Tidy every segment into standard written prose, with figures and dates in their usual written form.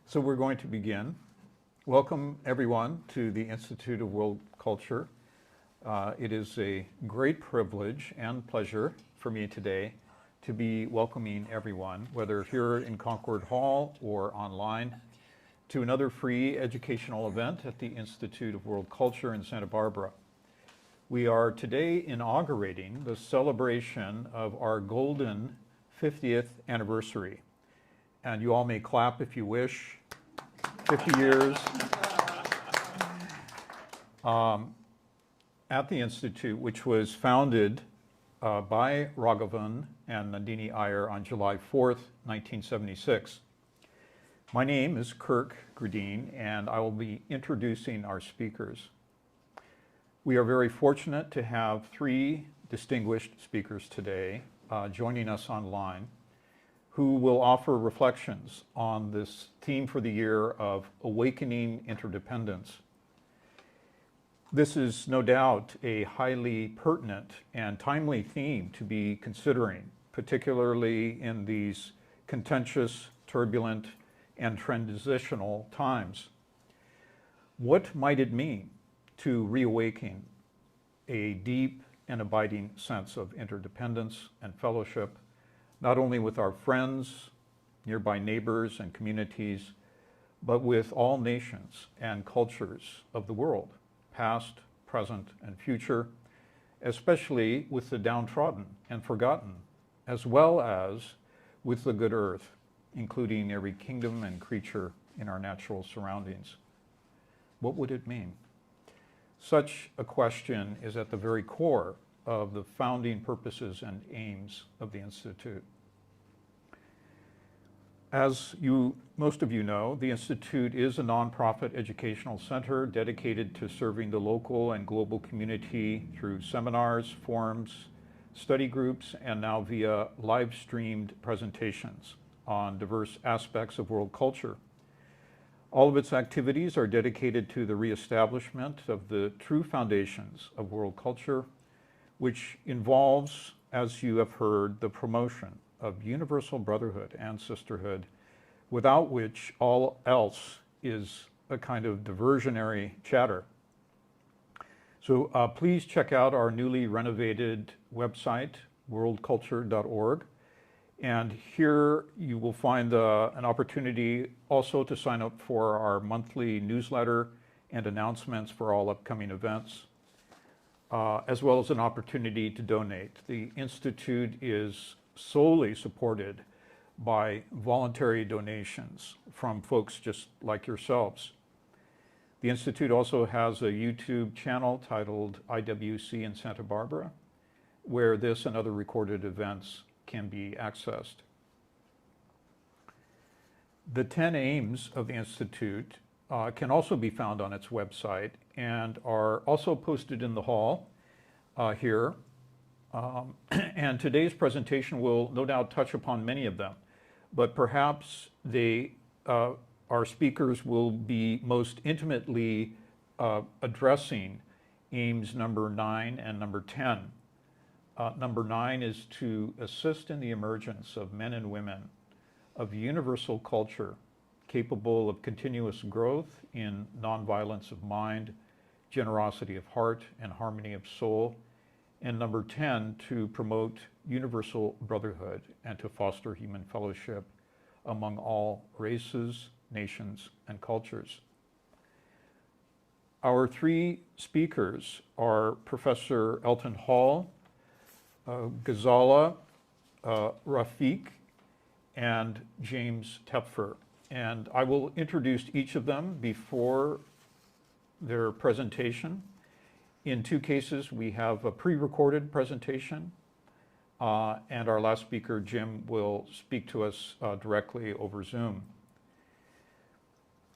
So we're going to begin. Welcome everyone to the Institute of World Culture. It is a great privilege and pleasure for me today to be welcoming everyone, whether here in Concord Hall or online, to another free educational event at the Institute of World Culture in Santa Barbara. We are today inaugurating the celebration of our golden 50th anniversary. And you all may clap if you wish. 50 years at the Institute, which was founded by Raghavan and Nandini Iyer on July 4th, 1976. My name is Kirk Gradine, and I will be introducing our speakers. We are very fortunate to have three distinguished speakers today joining us online, who will offer reflections on this theme for the year of awakening interdependence. This is no doubt a highly pertinent and timely theme to be considering, particularly in these contentious, turbulent, and transitional times. What might it mean to reawaken a deep and abiding sense of interdependence and fellowship, not only with our friends, nearby neighbors and communities, but with all nations and cultures of the world, past, present, and future, especially with the downtrodden and forgotten, as well as with the good earth, including every kingdom and creature in our natural surroundings. What would it mean? Such a question is at the very core of the founding purposes and aims of the Institute. As most of you know, the Institute is a nonprofit educational center dedicated to serving the local and global community through seminars, forums, study groups, and now via live-streamed presentations on diverse aspects of world culture. All of its activities are dedicated to the reestablishment of the true foundations of world culture, which involves, as you have heard, the promotion of universal brotherhood and sisterhood, without which all else is a kind of diversionary chatter. So please check out our newly renovated website, worldculture.org. And here you will find an opportunity also to sign up for our monthly newsletter and announcements for all upcoming events, as well as an opportunity to donate. The Institute is solely supported by voluntary donations from folks just like yourselves. The Institute also has a YouTube channel titled IWC in Santa Barbara, where this and other recorded events can be accessed. The 10 aims of the Institute can also be found on its website and are also posted in the hall here. And today's presentation will no doubt touch upon many of them, but perhaps our speakers will be most intimately addressing aims number 9 and number 10. Number 9 is to assist in the emergence of men and women of universal culture capable of continuous growth in nonviolence of mind, generosity of heart, and harmony of soul. And number 10, to promote universal brotherhood and to foster human fellowship among all races, nations, and cultures. Our three speakers are Professor Elton Hall, Ghazala Rafiq, and James Tepfer. And I will introduce each of them before their presentation. In two cases, we have a pre-recorded presentation, and our last speaker, Jim, will speak to us directly over Zoom.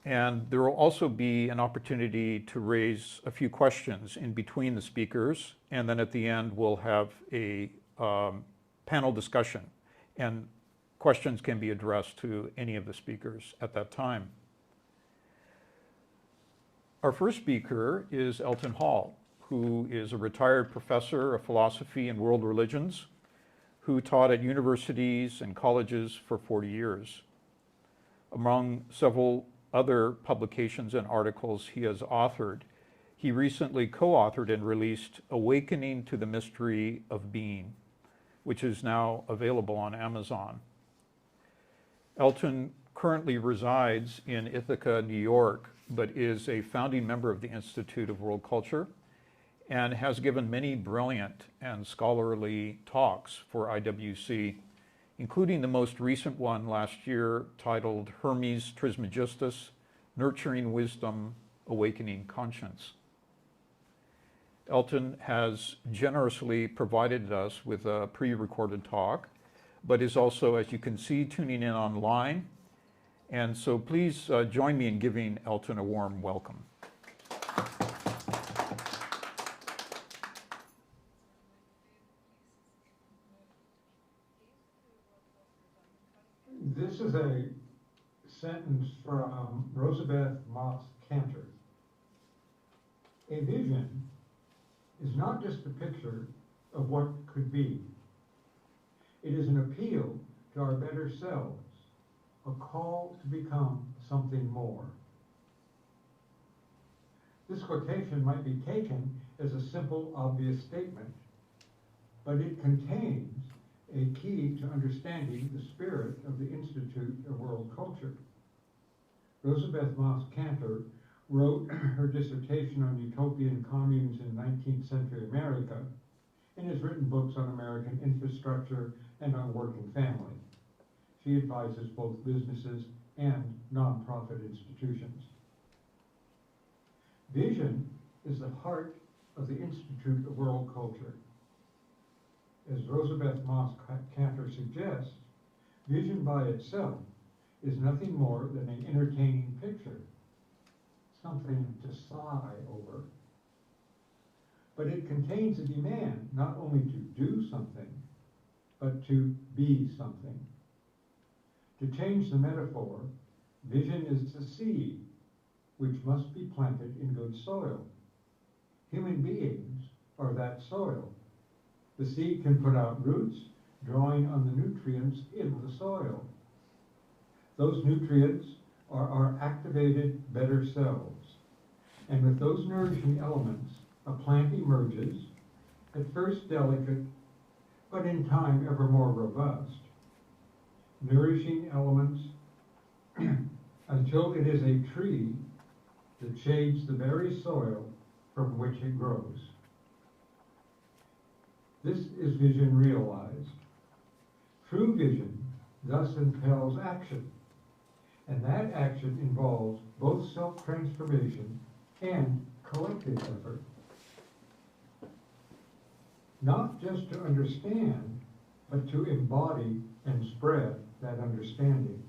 And there will also be an opportunity to raise a few questions in between the speakers, and then at the end, we'll have a panel discussion, and questions can be addressed to any of the speakers at that time. Our first speaker is Elton Hall, who is a retired professor of philosophy and world religions, who taught at universities and colleges for 40 years. Among several other publications and articles he has authored, he recently co-authored and released Awakening to the Mystery of Being, which is now available on Amazon. Elton currently resides in Ithaca, New York, but is a founding member of the Institute of World Culture and has given many brilliant and scholarly talks for IWC, including the most recent one last year titled Hermes Trismegistus, Nurturing Wisdom, Awakening Conscience. Elton has generously provided us with a pre-recorded talk, but is also, as you can see, tuning in online. And so please join me in giving Elton a warm welcome. This is a sentence from Rosabeth Moss Cantor. A vision is not just a picture of what could be. It is an appeal to our better selves, a call to become something more. This quotation might be taken as a simple, obvious statement, but it contains a key to understanding the spirit of the Institute of World Culture. Rosabeth Moss Cantor wrote her dissertation on utopian communes in 19th century America and has written books on American infrastructure and on working family. She advises both businesses and nonprofit institutions. Vision is the heart of the Institute of World Culture. As Rosabeth Moss Cantor suggests, vision by itself is nothing more than an entertaining picture, something to sigh over. But it contains a demand not only to do something, but to be something. To change the metaphor, vision is the seed which must be planted in good soil. Human beings are that soil. The seed can put out roots, drawing on the nutrients in the soil. Those nutrients are our activated better selves. And with those nourishing elements, a plant emerges, at first delicate, but in time ever more robust. Nourishing elements until it is a tree that shades the very soil from which it grows. This is vision realized. True vision thus impels action, and that action involves both self-transformation and collective effort. Not just to understand, but to embody and spread that understanding.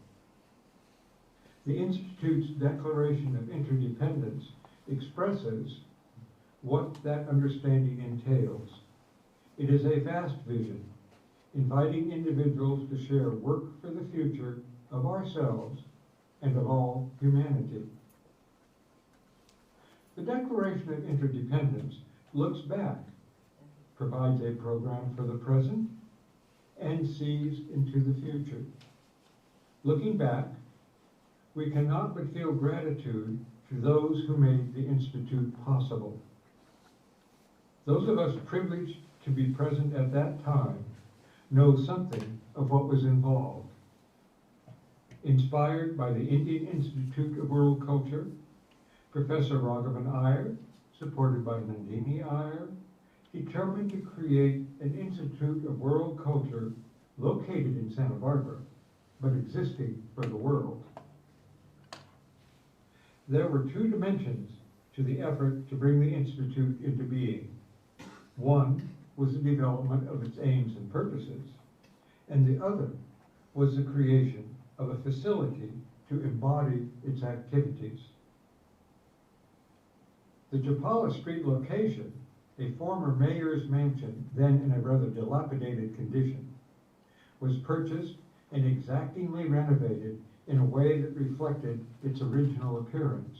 The Institute's Declaration of Interdependence expresses what that understanding entails. It is a vast vision, inviting individuals to share work for the future of ourselves and of all humanity. The Declaration of Interdependence looks back, provides a program for the present, and sees into the future. Looking back, we cannot but feel gratitude to those who made the Institute possible. Those of us privileged to be present at that time know something of what was involved. Inspired by the Indian Institute of World Culture, Professor Raghavan Iyer, supported by Nandini Iyer, determined to create an Institute of World Culture located in Santa Barbara, but existing for the world. There were two dimensions to the effort to bring the Institute into being. One was the development of its aims and purposes, and the other was the creation of a facility to embody its activities. The Chapala Street location, a former mayor's mansion, then in a rather dilapidated condition, was purchased and exactingly renovated in a way that reflected its original appearance.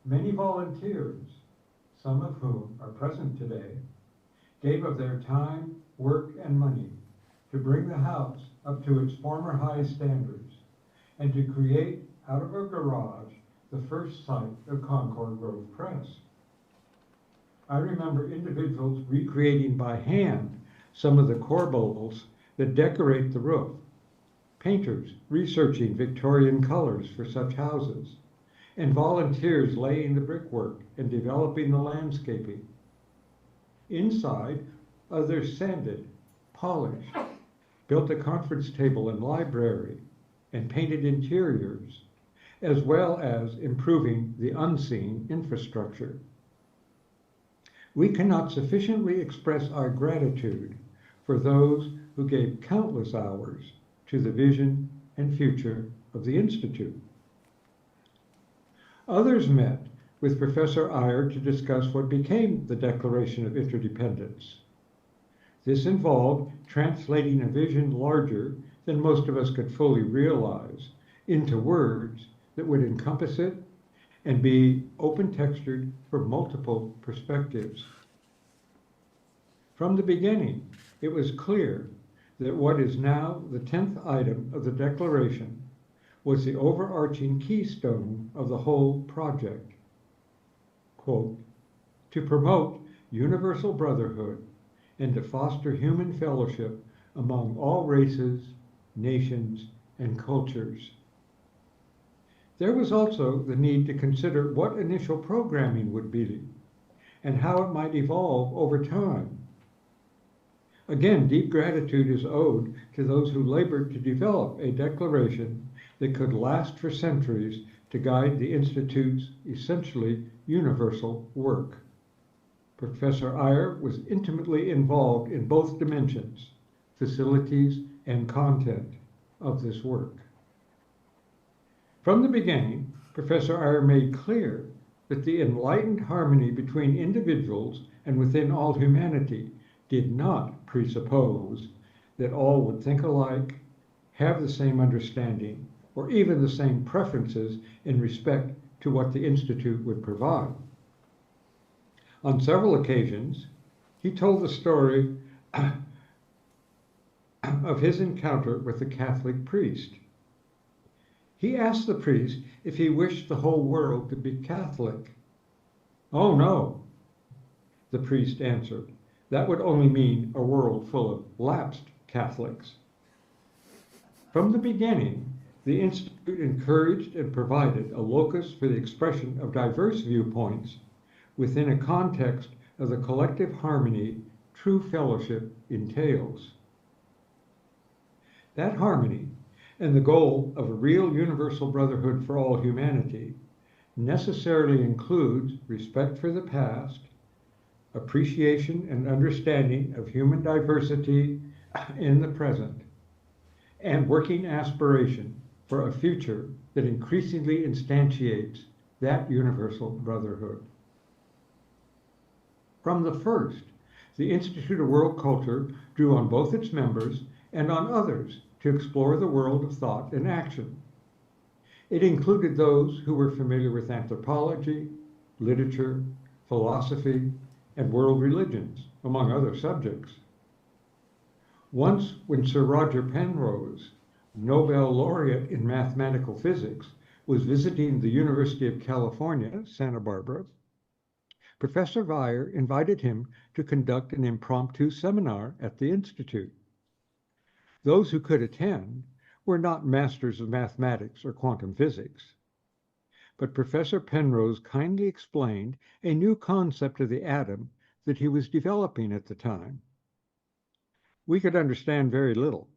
Many volunteers, some of whom are present today, gave of their time, work, and money to bring the house up to its former high standards and to create out of a garage the first site of Concord Grove Press. I remember individuals recreating by hand some of the corbels that decorate the roof, painters researching Victorian colors for such houses, and volunteers laying the brickwork and developing the landscaping. Inside, others sanded, polished, built a conference table and library, and painted interiors, as well as improving the unseen infrastructure. We cannot sufficiently express our gratitude for those who gave countless hours to the vision and future of the Institute. Others met with Professor Iyer to discuss what became the Declaration of Interdependence. This involved translating a vision larger than most of us could fully realize into words that would encompass it and be open-textured for multiple perspectives. From the beginning, it was clear that what is now the 10th item of the Declaration was the overarching keystone of the whole project. Quote, to promote universal brotherhood and to foster human fellowship among all races, nations, and cultures. There was also the need to consider what initial programming would be and how it might evolve over time. Again, deep gratitude is owed to those who labored to develop a declaration that could last for centuries to guide the Institute's essentially universal work. Professor Iyer was intimately involved in both dimensions, facilities and content, of this work. From the beginning, Professor Iyer made clear that the enlightened harmony between individuals and within all humanity did not presuppose that all would think alike, have the same understanding, or even the same preferences in respect to what the Institute would provide. On several occasions, he told the story of his encounter with a Catholic priest. He asked the priest if he wished the whole world to be Catholic. "Oh, no," the priest answered. "That would only mean a world full of lapsed Catholics." From the beginning, the Institute encouraged and provided a locus for the expression of diverse viewpoints within a context of the collective harmony true fellowship entails. That harmony and the goal of a real universal brotherhood for all humanity necessarily includes respect for the past, appreciation and understanding of human diversity in the present, and working aspiration for a future that increasingly instantiates that universal brotherhood. From the first, the Institute of World Culture drew on both its members and on others to explore the world of thought and action. It included those who were familiar with anthropology, literature, philosophy, and world religions, among other subjects. Once, when Sir Roger Penrose, Nobel laureate in mathematical physics, was visiting the University of California, Santa Barbara, Professor Iyer invited him to conduct an impromptu seminar at the Institute. Those who could attend were not masters of mathematics or quantum physics, but Professor Penrose kindly explained a new concept of the atom that he was developing at the time. We could understand very little,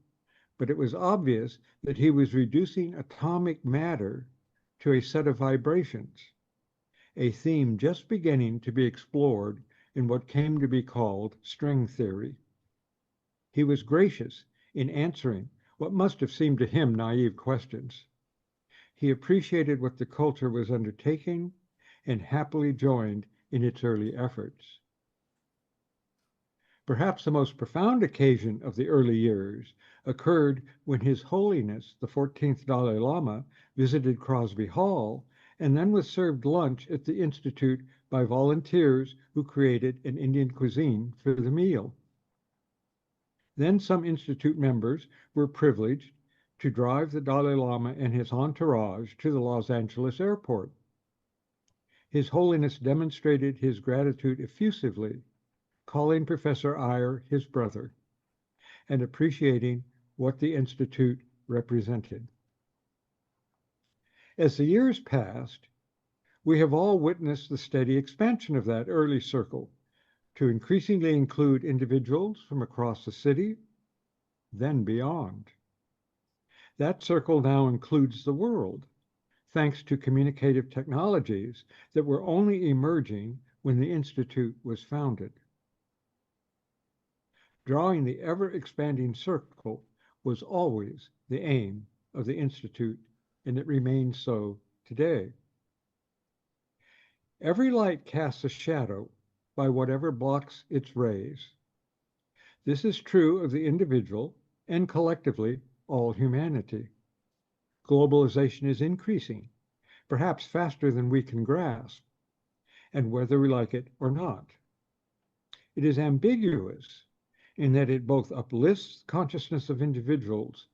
but it was obvious that he was reducing atomic matter to a set of vibrations, a theme just beginning to be explored in what came to be called string theory. He was gracious in answering what must have seemed to him naive questions. He appreciated what the culture was undertaking and happily joined in its early efforts. Perhaps the most profound occasion of the early years occurred when His Holiness, the 14th Dalai Lama, visited Crosby Hall and then was served lunch at the Institute by volunteers who created an Indian cuisine for the meal. Then some Institute members were privileged to drive the Dalai Lama and his entourage to the Los Angeles airport. His Holiness demonstrated his gratitude effusively, calling Professor Iyer his brother, and appreciating what the Institute represented. As the years passed, we have all witnessed the steady expansion of that early circle to increasingly include individuals from across the city, then beyond. That circle now includes the world, thanks to communicative technologies that were only emerging when the Institute was founded. Drawing the ever-expanding circle was always the aim of the Institute, and it remains so today. Every light casts a shadow by whatever blocks its rays. This is true of the individual and collectively all humanity. Globalization is increasing, perhaps faster than we can grasp, and whether we like it or not. It is ambiguous in that it both uplifts consciousness of individuals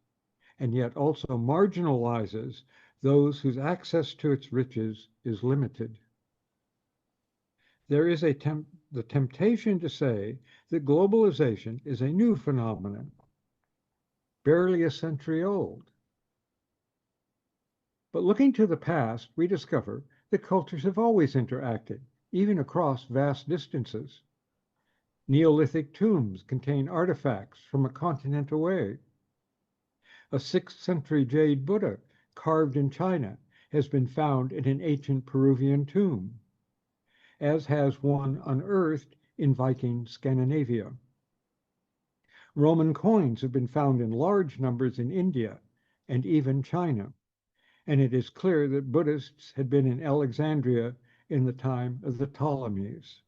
and yet also marginalizes those whose access to its riches is limited. There is the temptation to say that globalization is a new phenomenon, barely a century old. But looking to the past, we discover that cultures have always interacted, even across vast distances. Neolithic tombs contain artifacts from a continent away. A 6th century jade Buddha carved in China has been found in an ancient Peruvian tomb, as has one unearthed in Viking Scandinavia. Roman coins have been found in large numbers in India and even China, and it is clear that Buddhists had been in Alexandria in the time of the Ptolemies.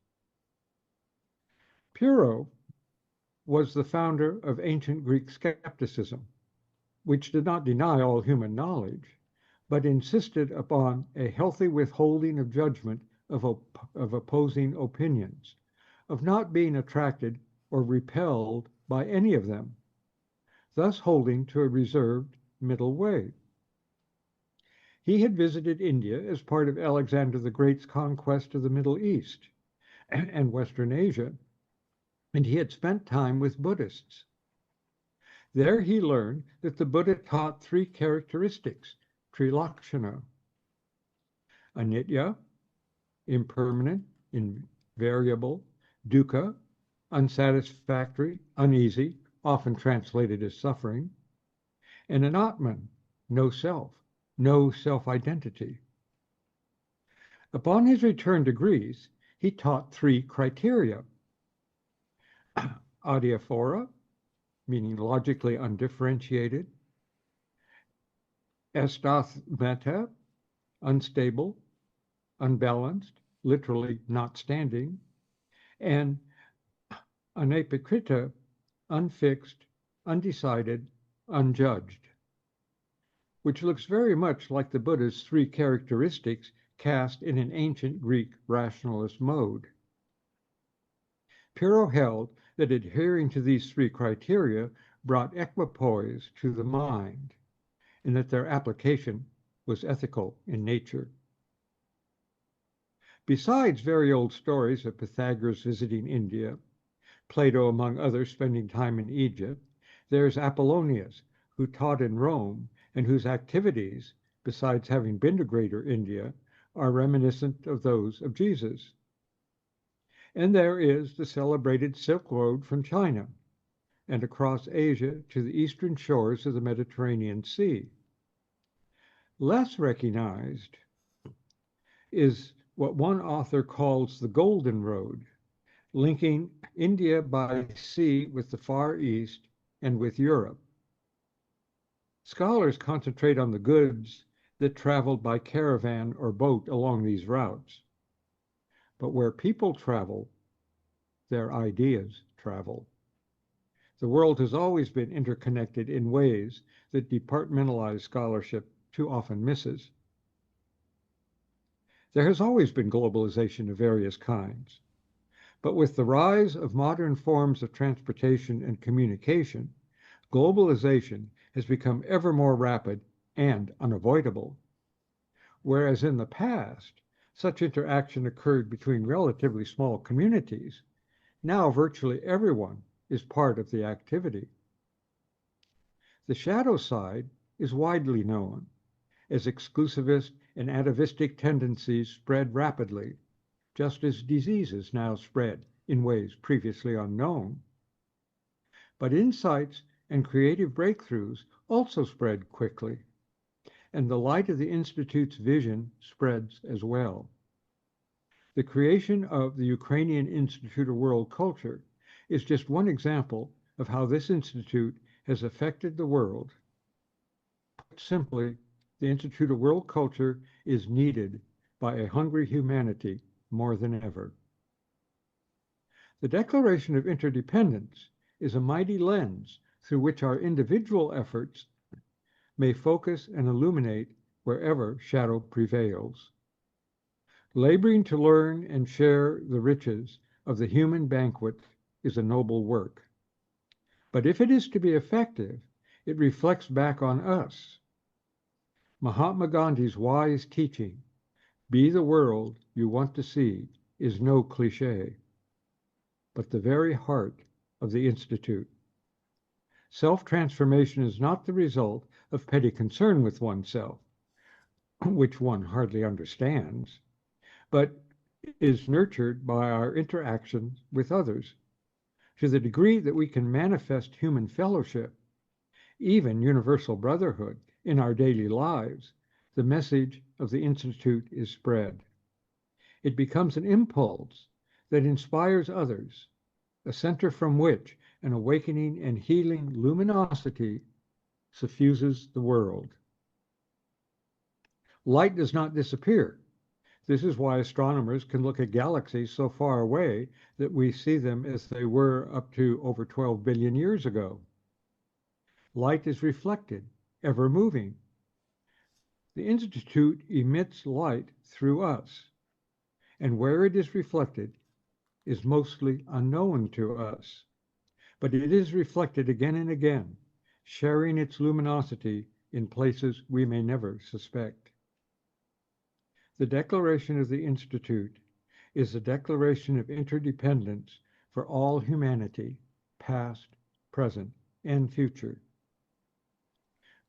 Pyrrho was the founder of ancient Greek skepticism, which did not deny all human knowledge, but insisted upon a healthy withholding of judgment of opposing opinions, of not being attracted or repelled by any of them, thus holding to a reserved middle way. He had visited India as part of Alexander the Great's conquest of the Middle East and Western Asia, and he had spent time with Buddhists. There he learned that the Buddha taught 3 characteristics, trilakshana: anitya, impermanent, invariable; dukkha, unsatisfactory, uneasy, often translated as suffering; and anatman, no self-identity. Upon his return to Greece, he taught 3 criteria: adiaphora, meaning logically undifferentiated; astathmata, unstable, unbalanced, literally not standing; and anapikrita, unfixed, undecided, unjudged, which looks very much like the Buddha's 3 characteristics cast in an ancient Greek rationalist mode. Pyrrho held that adhering to these 3 criteria brought equipoise to the mind, and that their application was ethical in nature. Besides very old stories of Pythagoras visiting India, Plato among others spending time in Egypt, there's Apollonius, who taught in Rome and whose activities, besides having been to Greater India, are reminiscent of those of Jesus. And there is the celebrated Silk Road from China and across Asia to the eastern shores of the Mediterranean Sea. Less recognized is what one author calls the Golden Road, linking India by sea with the Far East and with Europe. Scholars concentrate on the goods that traveled by caravan or boat along these routes. But where people travel, their ideas travel. The world has always been interconnected in ways that departmentalized scholarship too often misses. There has always been globalization of various kinds, but with the rise of modern forms of transportation and communication, globalization has become ever more rapid and unavoidable. Whereas in the past, such interaction occurred between relatively small communities, now virtually everyone is part of the activity. The shadow side is widely known, as exclusivist and atavistic tendencies spread rapidly, just as diseases now spread in ways previously unknown. But insights and creative breakthroughs also spread quickly, and the light of the Institute's vision spreads as well. The creation of the Ukrainian Institute of World Culture is just one example of how this institute has affected the world. Put simply, the Institute of World Culture is needed by a hungry humanity more than ever. The Declaration of Interdependence is a mighty lens through which our individual efforts may focus and illuminate wherever shadow prevails. Laboring to learn and share the riches of the human banquet is a noble work. But if it is to be effective, it reflects back on us. Mahatma Gandhi's wise teaching, "Be the world you want to see," is no cliché, but the very heart of the Institute. Self-transformation is not the result of petty concern with oneself, which one hardly understands, but is nurtured by our interactions with others. To the degree that we can manifest human fellowship, even universal brotherhood, in our daily lives, the message of the Institute is spread. It becomes an impulse that inspires others, a center from which an awakening and healing luminosity suffuses the world. Light does not disappear. This is why astronomers can look at galaxies so far away that we see them as they were up to over 12 billion years ago. Light is reflected, ever moving. The Institute emits light through us, and where it is reflected is mostly unknown to us. But it is reflected again and again, sharing its luminosity in places we may never suspect. The Declaration of the Institute is a declaration of interdependence for all humanity, past, present, and future.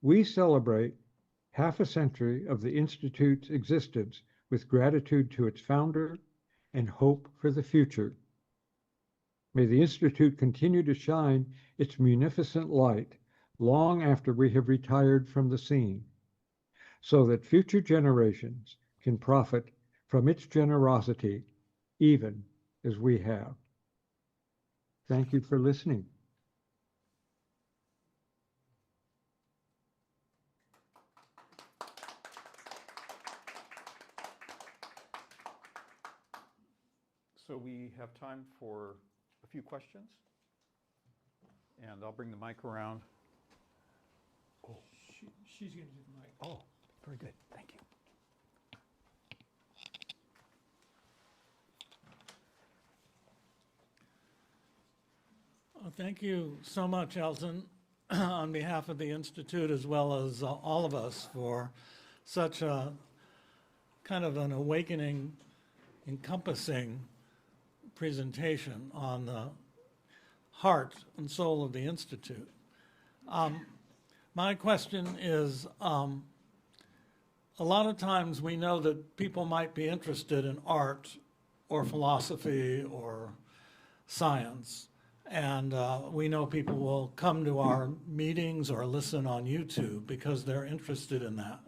We celebrate half a century of the Institute's existence with gratitude to its founder and hope for the future. May the Institute continue to shine its munificent light long after we have retired from the scene, so that future generations can profit from its generosity even as we have. Thank you for listening. So we have time for a few questions, and I'll bring the mic around. Oh, she's going to do the mic. Oh, very good. Thank you. Thank you so much, Elton, on behalf of the Institute as well as all of us for such a kind of an awakening, encompassing presentation on the heart and soul of the Institute. My question is, a lot of times we know that people might be interested in art or philosophy or science, and we know people will come to our meetings or listen on YouTube because they're interested in that.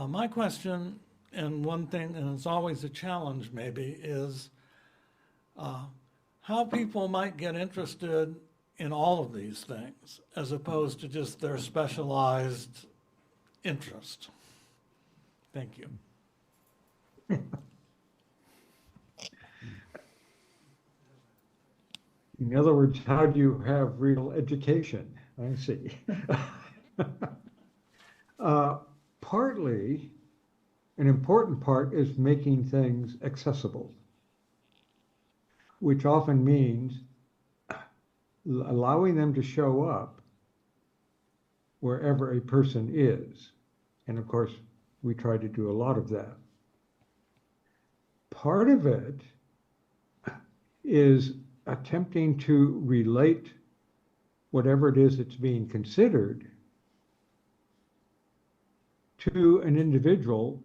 My question, and one thing, and it's always a challenge maybe, is how people might get interested in all of these things as opposed to just their specialized interest. Thank you. In other words, how do you have real education? I see. Partly, an important part is making things accessible, which often means allowing them to show up wherever a person is. And of course, we try to do a lot of that. Part of it is attempting to relate whatever it is that's being considered to an individual,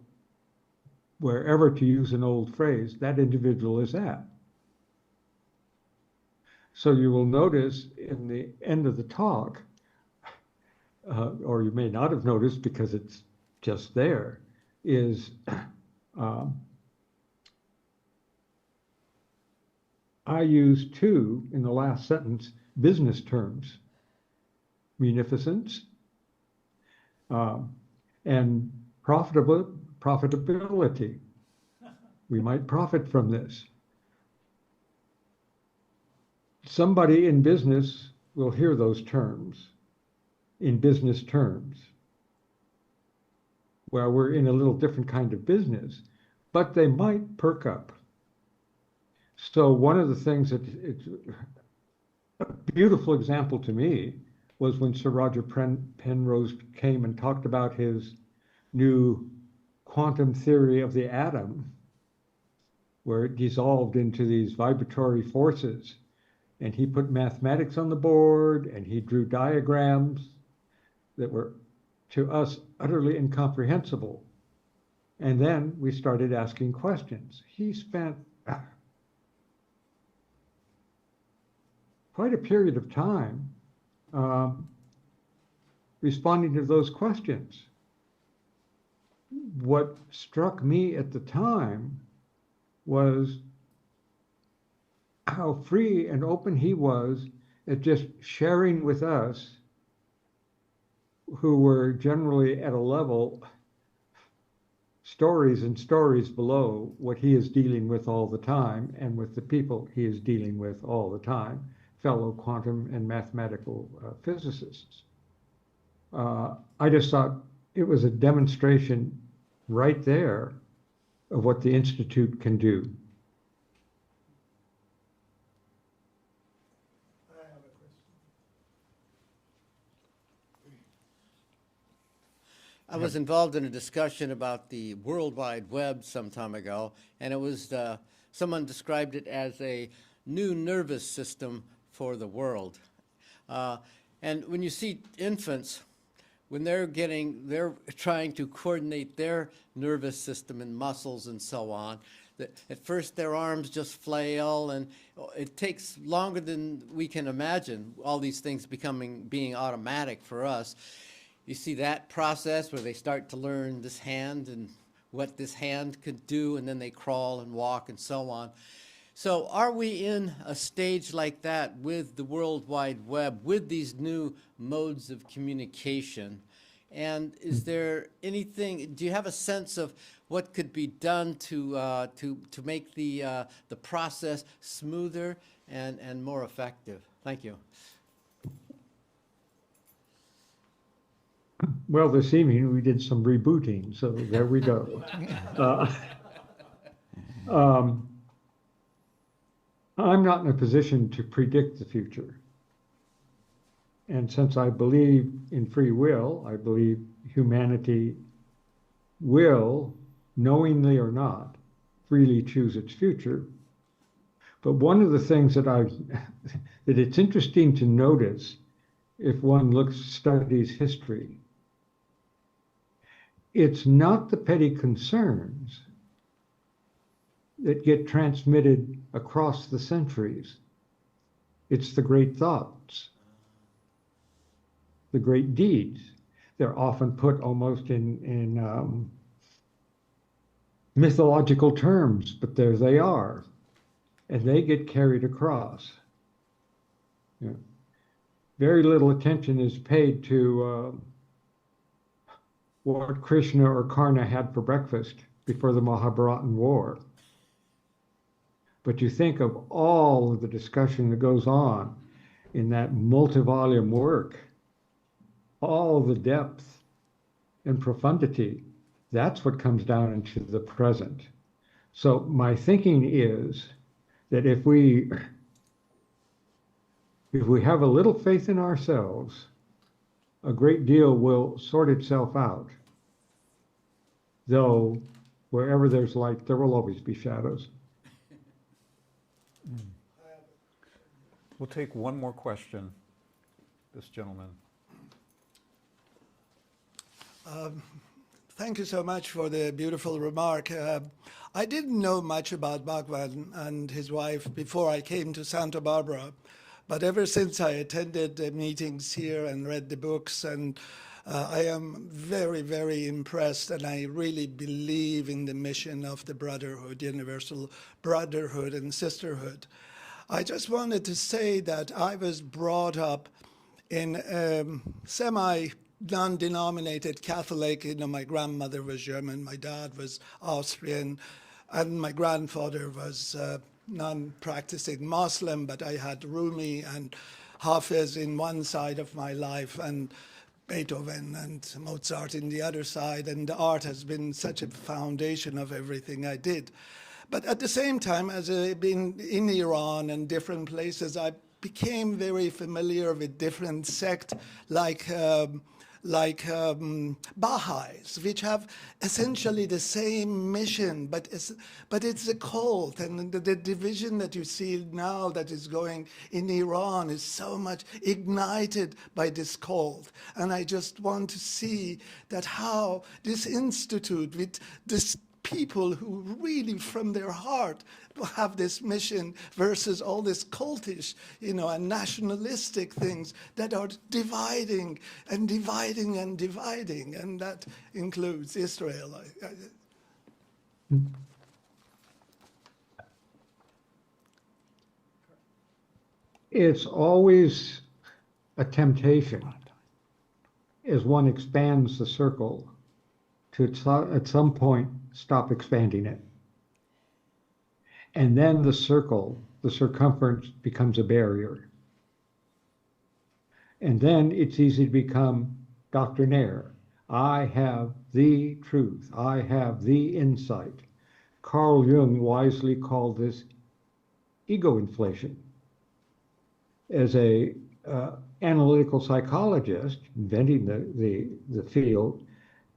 wherever, to use an old phrase, that individual is at. So you will notice in the end of the talk, or you may not have noticed because it's just there, is I use two, in the last sentence, business terms: munificence and profitability. We might profit from this. Somebody in business will hear those terms in business terms. Well, we're in a little different kind of business, but they might perk up. So one of the things that it's a beautiful example to me was when Sir Roger Penrose came and talked about his new quantum theory of the atom, where it dissolved into these vibratory forces. And he put mathematics on the board, and he drew diagrams that were, to us, utterly incomprehensible. And then we started asking questions. He spent quite a period of time responding to those questions. What struck me at the time was how free and open he was at just sharing with us, who were generally at a level stories and stories below what he is dealing with all the time, and with the people he is dealing with all the time, fellow quantum and mathematical physicists. I just thought it was a demonstration right there of what the Institute can do. I was involved in a discussion about the World Wide Web some time ago, and it was, someone described it as a new nervous system for the world. And when you see infants, when they're trying to coordinate their nervous system and muscles and so on, at first their arms just flail, and it takes longer than we can imagine, all these things being automatic for us. You see that process where they start to learn this hand and what this hand could do, and then they crawl and walk and so on. So are we in a stage like that with the World Wide Web, with these new modes of communication? And is there anything, do you have a sense of what could be done to make the process smoother and more effective? Thank you. Well, this evening we did some rebooting, so there we go. I'm not in a position to predict the future. And since I believe in free will, I believe humanity will, knowingly or not, freely choose its future. But one of the things that that it's interesting to notice if one studies history, it's not the petty concerns that get transmitted across the centuries. It's the great thoughts, the great deeds. They're often put almost in mythological terms, but there they are, and they get carried across. Yeah. Very little attention is paid to what Krishna or Karna had for breakfast before the Mahabharatan war. But you think of all of the discussion that goes on in that multi-volume work, all the depth and profundity, that's what comes down into the present. So my thinking is that if we have a little faith in ourselves, a great deal will sort itself out. Though wherever there's light, there will always be shadows. We'll take one more question. This gentleman. Thank you so much for the beautiful remark. I didn't know much about Bhagwan and his wife before I came to Santa Barbara, but ever since I attended the meetings here and read the books, and I am very, very impressed, and I really believe in the mission of the brotherhood, universal brotherhood and sisterhood. I just wanted to say that I was brought up in non-denominated Catholic. You know, my grandmother was German, my dad was Austrian, and my grandfather was non-practicing Muslim, but I had Rumi and Hafiz in one side of my life and Beethoven and Mozart in the other side, and the art has been such a foundation of everything I did. But at the same time, as I've been in Iran and different places, I became very familiar with different sects like Baha'is, which have essentially the same mission, but it's a cult, and the division that you see now that is going in Iran is so much ignited by this cult. And I just want to see that how this institute with this people who really from their heart have this mission versus all this cultish, and nationalistic things that are dividing and dividing and dividing, and that includes Israel. It's always a temptation as one expands the circle to at some point stop expanding it. And then the circle, the circumference becomes a barrier. And then it's easy to become doctrinaire. I have the truth. I have the insight. Carl Jung wisely called this ego inflation. As a analytical psychologist inventing the field,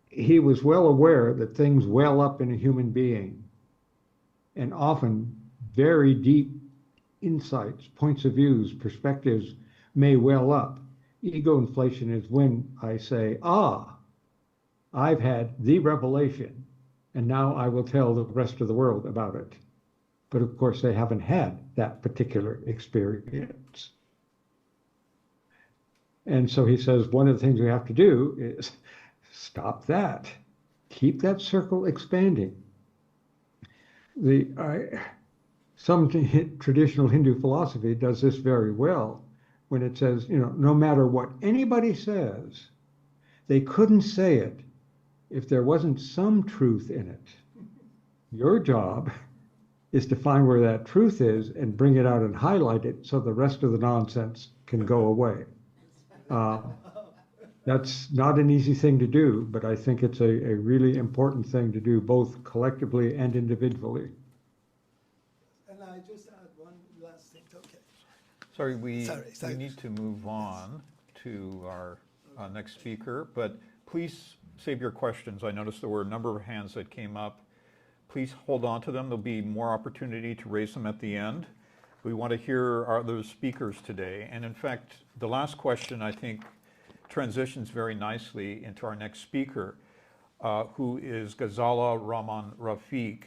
he was well aware that things well up in a human being, and often very deep insights, points of views, perspectives may well up. Ego inflation is when I say, I've had the revelation, and now I will tell the rest of the world about it. But of course, they haven't had that particular experience. And so he says, one of the things we have to do is stop that. Keep that circle expanding. Some traditional Hindu philosophy does this very well when it says, no matter what anybody says, they couldn't say it if there wasn't some truth in it. Your job is to find where that truth is and bring it out and highlight it so the rest of the nonsense can go away. That's not an easy thing to do, but I think it's a really important thing to do, both collectively and individually. And I just add one last thing, okay. Sorry, we need to move on to our next speaker, but please save your questions. I noticed there were a number of hands that came up. Please hold on to them. There'll be more opportunity to raise them at the end. We want to hear our other speakers today. And in fact, the last question, I think, transitions very nicely into our next speaker, who is Ghazala Rahman Rafiq,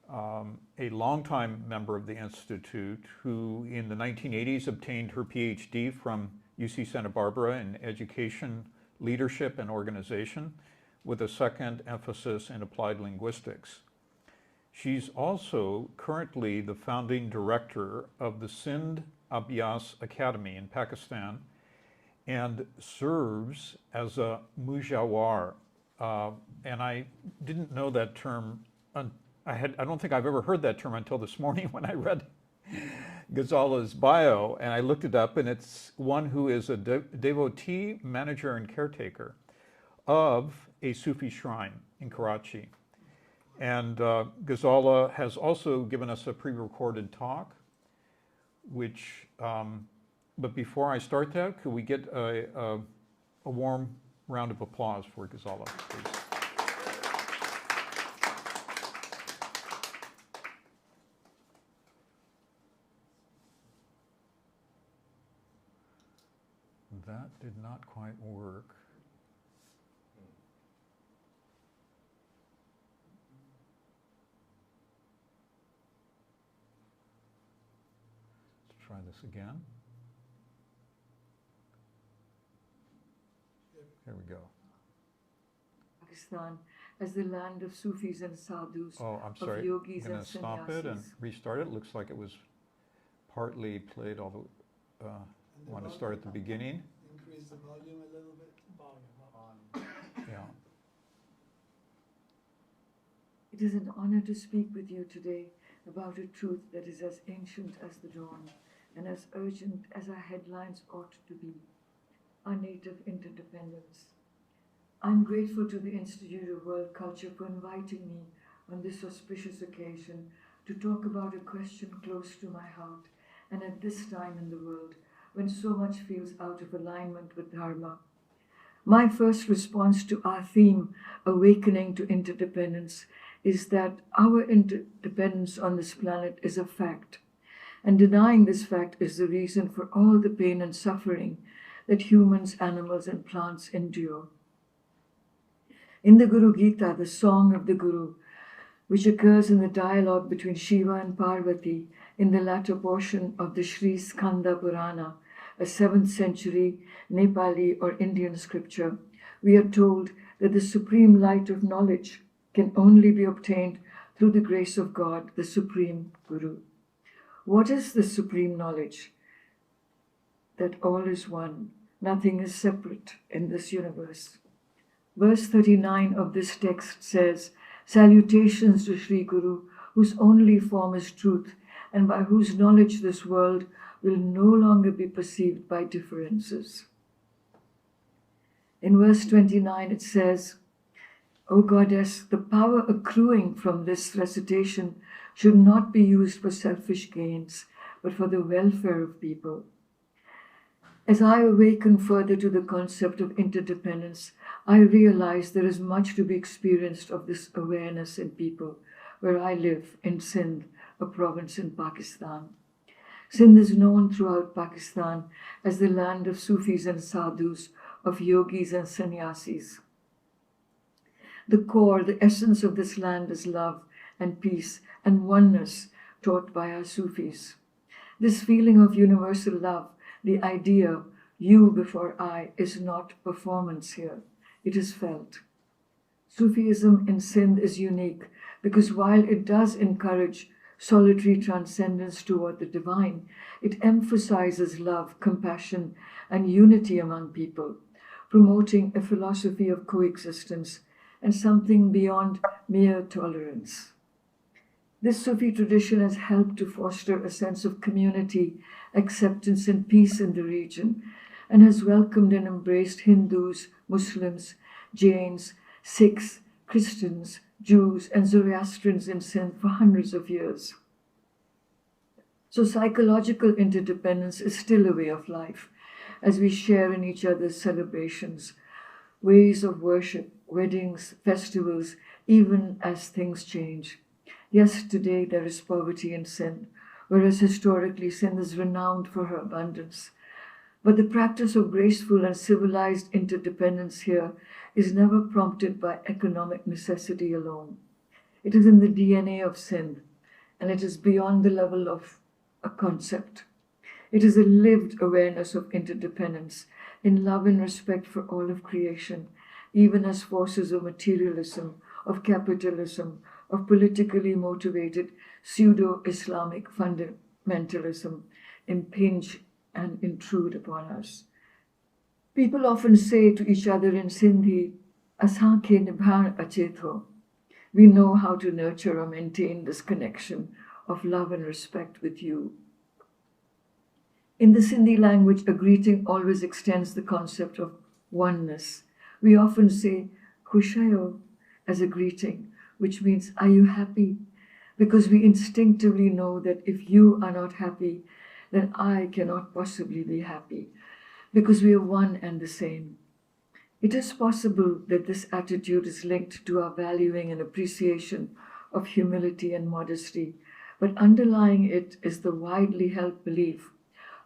a longtime member of the Institute who in the 1980s obtained her PhD from UC Santa Barbara in education, leadership, and organization, with a second emphasis in applied linguistics. She's also currently the founding director of the Sindh Abhyas Academy in Pakistan and serves as a mujawar. And I didn't know that term. I don't think I've ever heard that term until this morning when I read Ghazala's bio, and I looked it up, and it's one who is a devotee, manager, and caretaker of a Sufi shrine in Karachi. And Ghazala has also given us a pre-recorded talk, which, but before I start that, could we get a a warm round of applause for Ghazala, please. That did not quite work. Let's try this again. Here we go. Pakistan as the land of Sufis and sadhus, Oh, I'm sorry. of yogis I'm going and to stop it and sannyasis. restart it. Looks like it was partly played, although I want to start at the beginning. Increase the volume a little bit. Yeah. It is an honor to speak with you today about a truth that is as ancient as the dawn and as urgent as our headlines ought to be, our native interdependence. I'm grateful to the Institute of World Culture for inviting me on this auspicious occasion to talk about a question close to my heart and at this time in the world when so much feels out of alignment with Dharma. My first response to our theme, awakening to interdependence, is that our interdependence on this planet is a fact, and denying this fact is the reason for all the pain and suffering that humans, animals, and plants endure. In the Guru Gita, the song of the Guru, which occurs in the dialogue between Shiva and Parvati in the latter portion of the Sri Skanda Purana, a 7th century Nepali or Indian scripture, we are told that the supreme light of knowledge can only be obtained through the grace of God, the Supreme Guru. What is the supreme knowledge? That all is one, nothing is separate in this universe. Verse 39 of this text says, "Salutations to Sri Guru, whose only form is truth, and by whose knowledge this world will no longer be perceived by differences." In verse 29 it says, "O Goddess, the power accruing from this recitation should not be used for selfish gains, but for the welfare of people." As I awaken further to the concept of interdependence, I realize there is much to be experienced of this awareness in people where I live in Sindh, a province in Pakistan. Sindh is known throughout Pakistan as the land of Sufis and sadhus, of yogis and sannyasis. The core, the essence of this land is love and peace and oneness taught by our Sufis. This feeling of universal love, the idea, you before I, is not performance here. It is felt. Sufism in Sindh is unique because while it does encourage solitary transcendence toward the divine, it emphasizes love, compassion, and unity among people, promoting a philosophy of coexistence and something beyond mere tolerance. This Sufi tradition has helped to foster a sense of community, acceptance, and peace in the region, and has welcomed and embraced Hindus, Muslims, Jains, Sikhs, Christians, Jews, and Zoroastrians in Sindh for hundreds of years. So psychological interdependence is still a way of life, as we share in each other's celebrations, ways of worship, weddings, festivals, even as things change. Yes, today there is poverty in Sindh, whereas historically Sindh is renowned for her abundance. But the practice of graceful and civilized interdependence here is never prompted by economic necessity alone. It is in the DNA of Sindh, and it is beyond the level of a concept. It is a lived awareness of interdependence in love and respect for all of creation, even as forces of materialism, of capitalism, of politically motivated pseudo-Islamic fundamentalism impinge and intrude upon us. People often say to each other in Sindhi, "Asan ke nibhan ache tho." We know how to nurture or maintain this connection of love and respect with you. In the Sindhi language, a greeting always extends the concept of oneness. We often say, "Khushayo," as a greeting, which means, "Are you happy?" Because we instinctively know that if you are not happy, then I cannot possibly be happy, because we are one and the same. It is possible that this attitude is linked to our valuing and appreciation of humility and modesty, but underlying it is the widely held belief,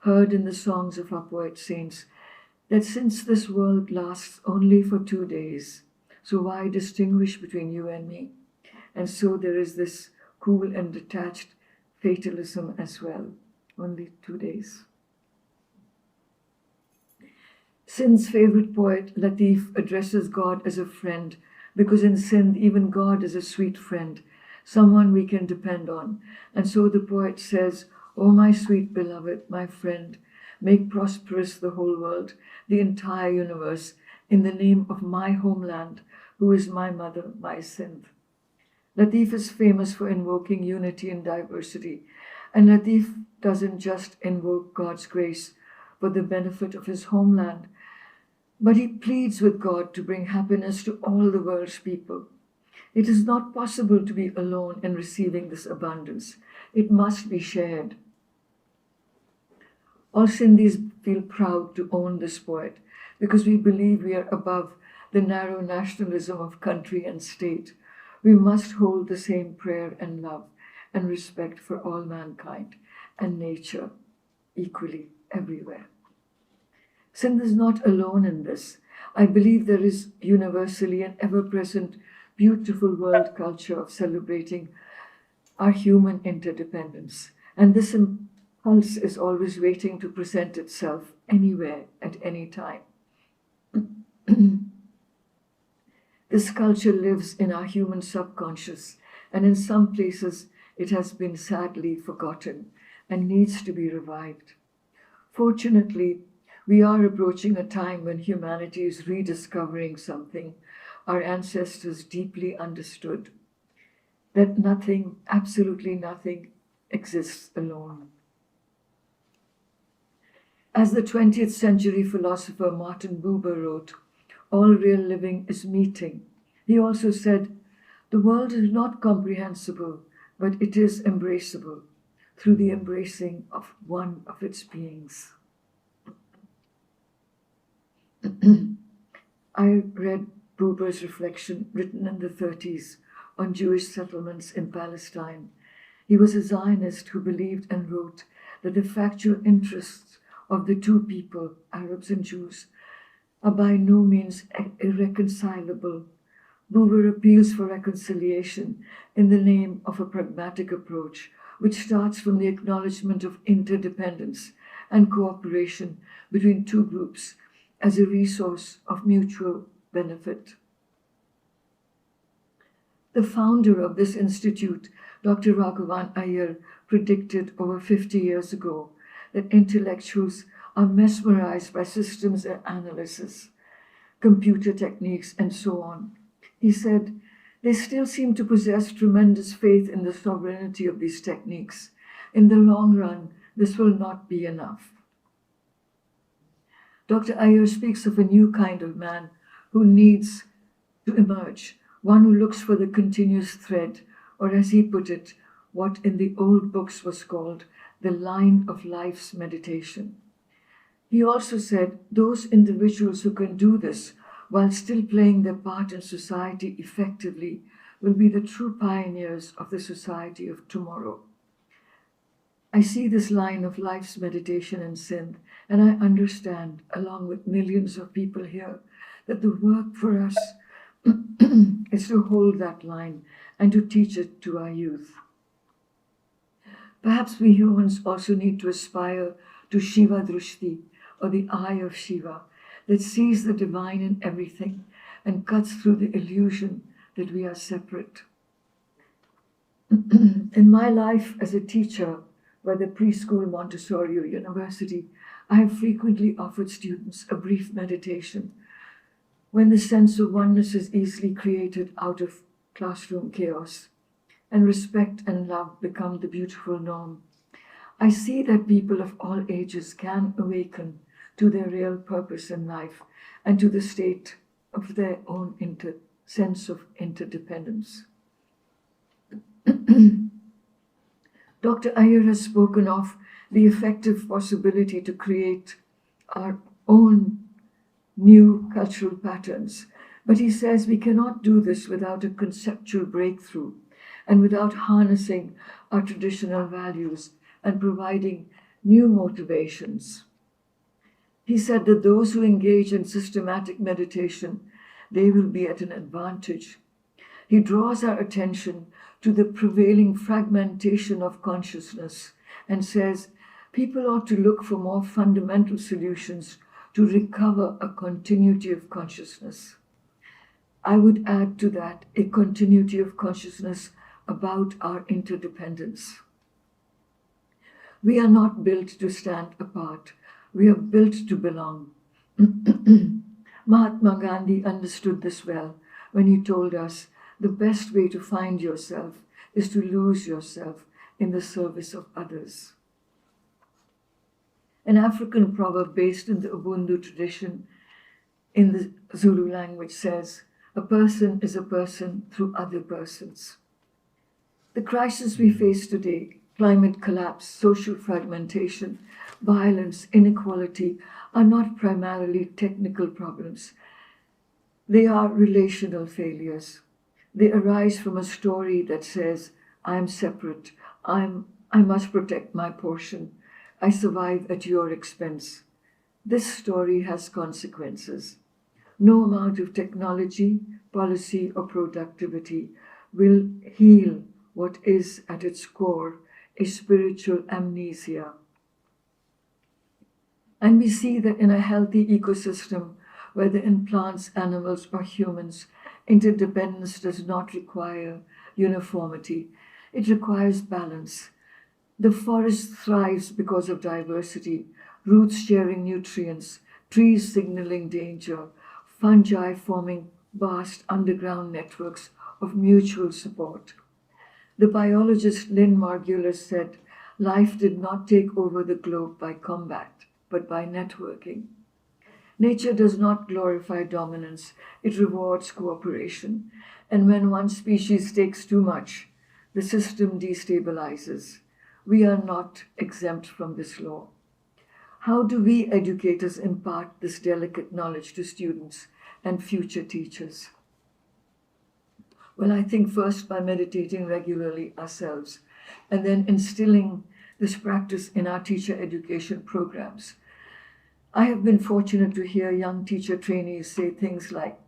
heard in the songs of our poet saints, that since this world lasts only for 2 days, so why distinguish between you and me? And so there is this cool and detached fatalism as well, only 2 days. Sindh's favorite poet, Latif, addresses God as a friend, because in Sindh, even God is a sweet friend, someone we can depend on. And so the poet says, "O my sweet beloved, my friend, make prosperous the whole world, the entire universe, in the name of my homeland, who is my mother, my Sindh." Latif is famous for invoking unity in diversity, and Latif doesn't just invoke God's grace for the benefit of his homeland, but he pleads with God to bring happiness to all the world's people. It is not possible to be alone in receiving this abundance. It must be shared. All Sindhis feel proud to own this poet because we believe we are above the narrow nationalism of country and state. We must hold the same prayer and love and respect for all mankind and nature equally everywhere. Sindh is not alone in this. I believe there is universally an ever-present, beautiful world culture of celebrating our human interdependence. And this impulse is always waiting to present itself anywhere at any time. This culture lives in our human subconscious, and in some places it has been sadly forgotten and needs to be revived. Fortunately, we are approaching a time when humanity is rediscovering something our ancestors deeply understood, that nothing, absolutely nothing, exists alone. As the 20th century philosopher Martin Buber wrote, "All real living is meeting." He also said, "The world is not comprehensible, but it is embraceable through the embracing of one of its beings." I read Buber's reflection written in the 30s on Jewish settlements in Palestine. He was a Zionist who believed and wrote that the factual interests of the two people, Arabs and Jews, are by no means irreconcilable. Buber appeals for reconciliation in the name of a pragmatic approach, which starts from the acknowledgement of interdependence and cooperation between two groups as a resource of mutual benefit. The founder of this institute, Dr. Raghavan Iyer, predicted over 50 years ago that intellectuals are mesmerized by systems and analysis, computer techniques, and so on. He said, "They still seem to possess tremendous faith in the sovereignty of these techniques. In the long run, this will not be enough." Dr. Iyer speaks of a new kind of man who needs to emerge, one who looks for the continuous thread, or as he put it, what in the old books was called the line of life's meditation. He also said those individuals who can do this while still playing their part in society effectively will be the true pioneers of the society of tomorrow. I see this line of life's meditation in Sindh, and I understand, along with millions of people here, that the work for us is to hold that line and to teach it to our youth. Perhaps we humans also need to aspire to Shiva Drushti, or the eye of Shiva, that sees the divine in everything and cuts through the illusion that we are separate. In my life as a teacher by the preschool Montessori University, I have frequently offered students a brief meditation when the sense of oneness is easily created out of classroom chaos, and respect and love become the beautiful norm. I see that people of all ages can awaken to their real purpose in life and to the state of their own sense of interdependence. Dr. Iyer has spoken of the effective possibility to create our own new cultural patterns. But he says we cannot do this without a conceptual breakthrough and without harnessing our traditional values and providing new motivations. He said that those who engage in systematic meditation, they will be at an advantage. He draws our attention to the prevailing fragmentation of consciousness and says people ought to look for more fundamental solutions to recover a continuity of consciousness. I would add to that a continuity of consciousness about our interdependence. We are not built to stand apart. We are built to belong. Mahatma Gandhi understood this well when he told us the best way to find yourself is to lose yourself in the service of others. An African proverb based in the Ubuntu tradition in the Zulu language says, "A person is a person through other persons." The crisis we face today, climate collapse, social fragmentation, violence, inequality, are not primarily technical problems. They are relational failures. They arise from a story that says, I am separate, I must protect my portion, I survive at your expense. This story has consequences. No amount of technology, policy, or productivity will heal what is at its core a spiritual amnesia. And we see that in a healthy ecosystem, whether in plants, animals, or humans, interdependence does not require uniformity. It requires balance. The forest thrives because of diversity, roots sharing nutrients, trees signaling danger, fungi forming vast underground networks of mutual support. The biologist Lynn Margulis said, life did not take over the globe by combat, but by networking. Nature does not glorify dominance, it rewards cooperation. And when one species takes too much, the system destabilizes. We are not exempt from this law. How do we educators impart this delicate knowledge to students and future teachers? Well, I think first by meditating regularly ourselves, and then instilling this practice in our teacher education programs. I have been fortunate to hear young teacher trainees say things like,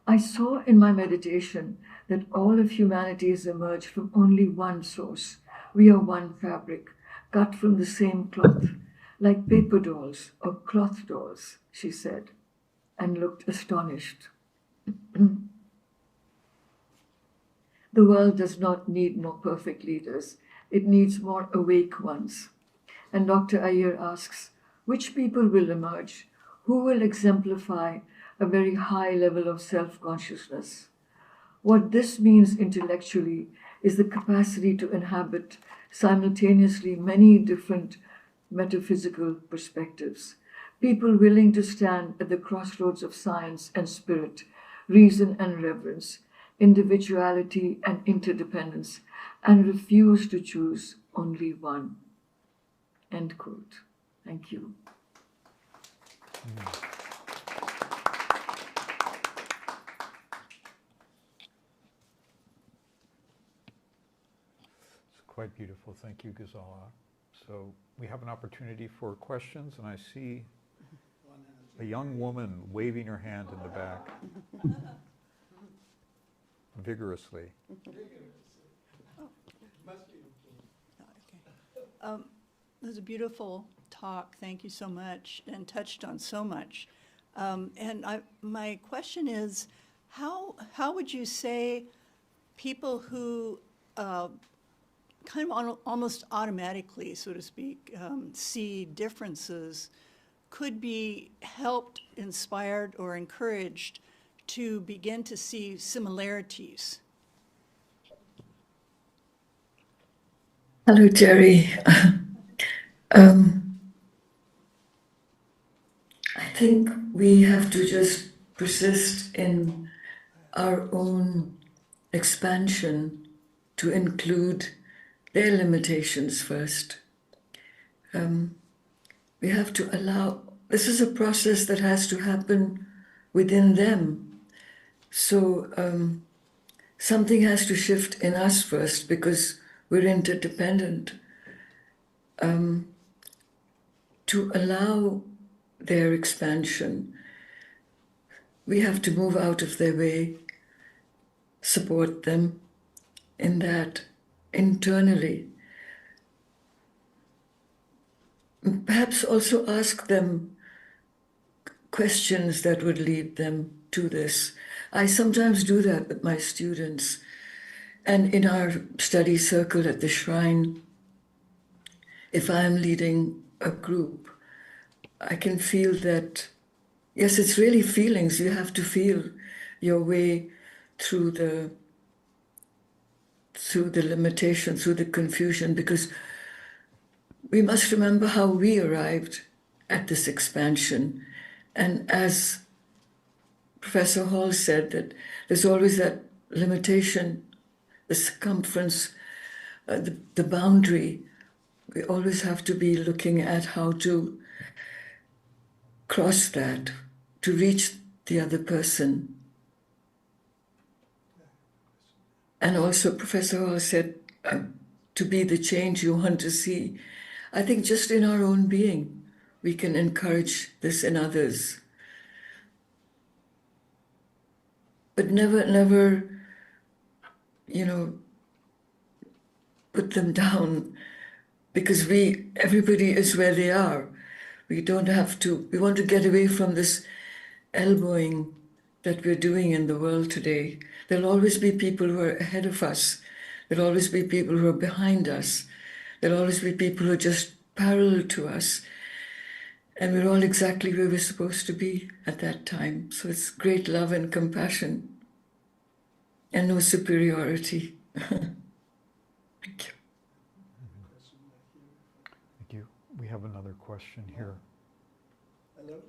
I saw in my meditation that all of humanity has emerged from only one source. We are one fabric, cut from the same cloth, like paper dolls or cloth dolls, she said, and looked astonished. The world does not need more perfect leaders. It needs more awake ones. And Dr. Iyer asks, which people will emerge? Who will exemplify a very high level of self-consciousness? What this means intellectually is the capacity to inhabit simultaneously many different metaphysical perspectives. People willing to stand at the crossroads of science and spirit, reason and reverence, individuality and interdependence, and refuse to choose only one. End quote. Thank you. It's quite beautiful. Thank you, Ghazala. So we have an opportunity for questions, and I see a young woman waving her hand in the back vigorously. It was a beautiful talk. Thank you so much, and touched on so much. My question is, how would you say people who kind of almost automatically, so to speak, see differences could be helped, inspired, or encouraged to begin to see similarities? Hello, Terry. I think we have to just persist in our own expansion to include their limitations first. We have to allow this is a process that has to happen within them. So something has to shift in us first because we're interdependent, to allow their expansion. We have to move out of their way, support them in that internally. Perhaps also ask them questions that would lead them to this. I sometimes do that with my students. And in our study circle at the shrine, if I'm leading a group, I can feel that, yes, it's really feelings. You have to feel your way through the limitation, through the confusion, because we must remember how we arrived at this expansion. And as Professor Hall said, that there's always that limitation, the circumference, the boundary. We always have to be looking at how to cross that, to reach the other person. And also Professor Hall said, to be the change you want to see. I think just in our own being, we can encourage this in others. But never, put them down, because everybody is where they are. We don't have to, we want to get away from this elbowing that we're doing in the world today. There'll always be people who are ahead of us. There'll always be people who are behind us. There'll always be people who are just parallel to us. And we're all exactly where we're supposed to be at that time. So it's great love and compassion and no superiority. Thank you. Thank you. We have another question here. Hello.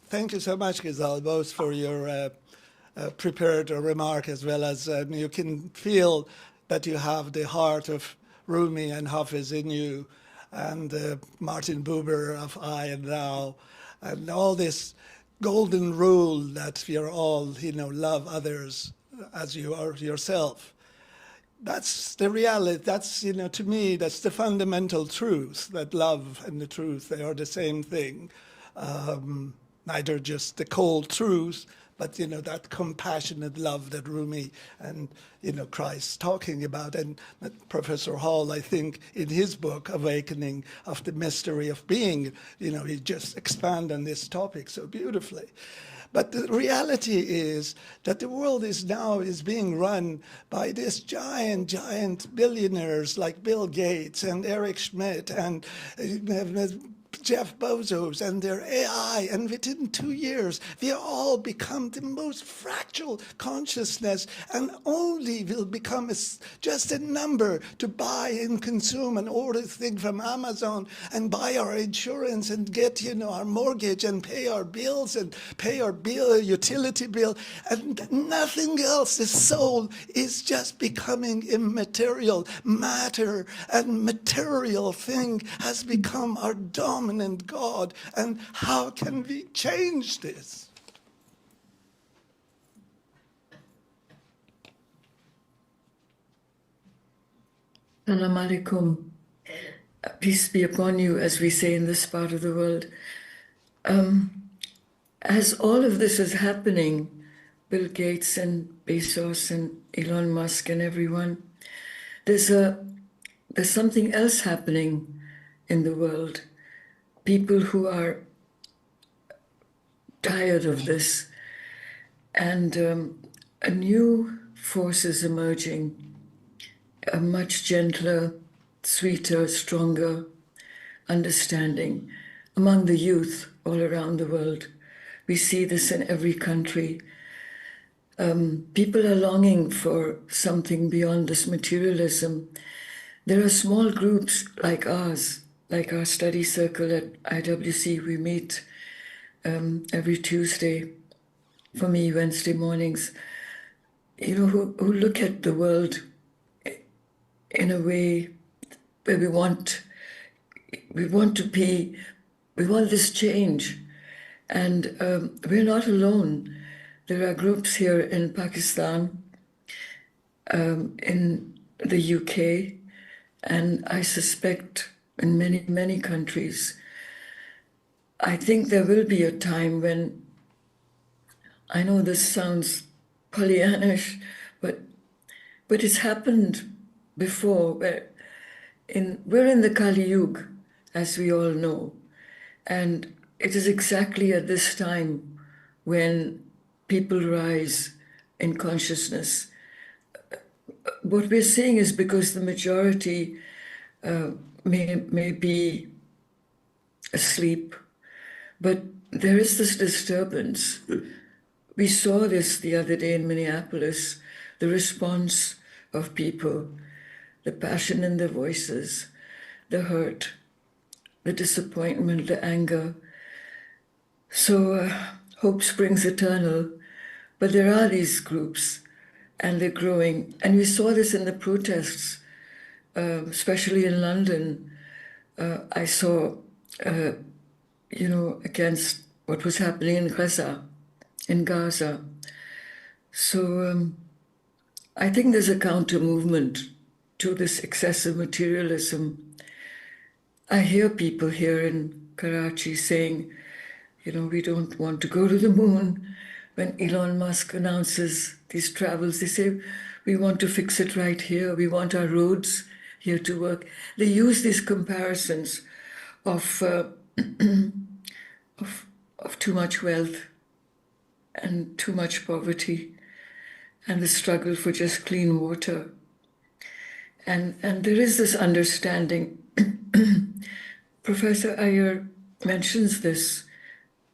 Thank you so much, Giselle, both for your prepared remark, as well as you can feel that you have the heart of Rumi and Hafiz in you, and Martin Buber of I and Thou, and all this golden rule that we are all, love others as you are yourself. That's the reality. That's, to me, that's the fundamental truth, that love and the truth, they are the same thing. Neither just the cold truth, but, that compassionate love that Rumi and, Christ talking about. And Professor Hall, I think, in his book, Awakening of the Mystery of Being, he just expand on this topic so beautifully. But the reality is that the world is being run by these giant billionaires like Bill Gates and Eric Schmidt and Jeff Bezos and their AI, and within 2 years, we all become the most fractal consciousness, and only will become just a number to buy and consume and order things from Amazon and buy our insurance and get, our mortgage and pay our bills and pay our utility bill, and nothing else. The soul is just becoming immaterial. Matter and material thing has become our dominant God. And how can we change this? Salam alaikum. Peace be upon you, as we say in this part of the world. As all of this is happening, Bill Gates and Bezos and Elon Musk and everyone, there's something else happening in the world. People who are tired of this, and a new force is emerging, a much gentler, sweeter, stronger understanding among the youth all around the world. We see this in every country. People are longing for something beyond this materialism. There are small groups like ours, like our study circle at IWC. We meet every Tuesday, for me, Wednesday mornings, who look at the world in a way where we want this change. And we're not alone. There are groups here in Pakistan, in the UK, and I suspect in many, many countries. I think there will be a time when, I know this sounds Pollyannish, but it's happened before. We're in the Kali Yuga, as we all know, and it is exactly at this time when people rise in consciousness. What we're seeing is because the majority may be asleep, but there is this disturbance. We saw this the other day in Minneapolis, the response of people, the passion in their voices, the hurt, the disappointment, the anger. So hope springs eternal, but there are these groups and they're growing. And we saw this in the protests, especially in London. I saw, against what was happening in Gaza. So I think there's a counter movement to this excessive materialism. I hear people here in Karachi saying, we don't want to go to the moon. When Elon Musk announces these travels, they say, we want to fix it right here. We want our roads here to work. They use these comparisons of too much wealth and too much poverty and the struggle for just clean water. And there is this understanding. Professor Iyer mentions this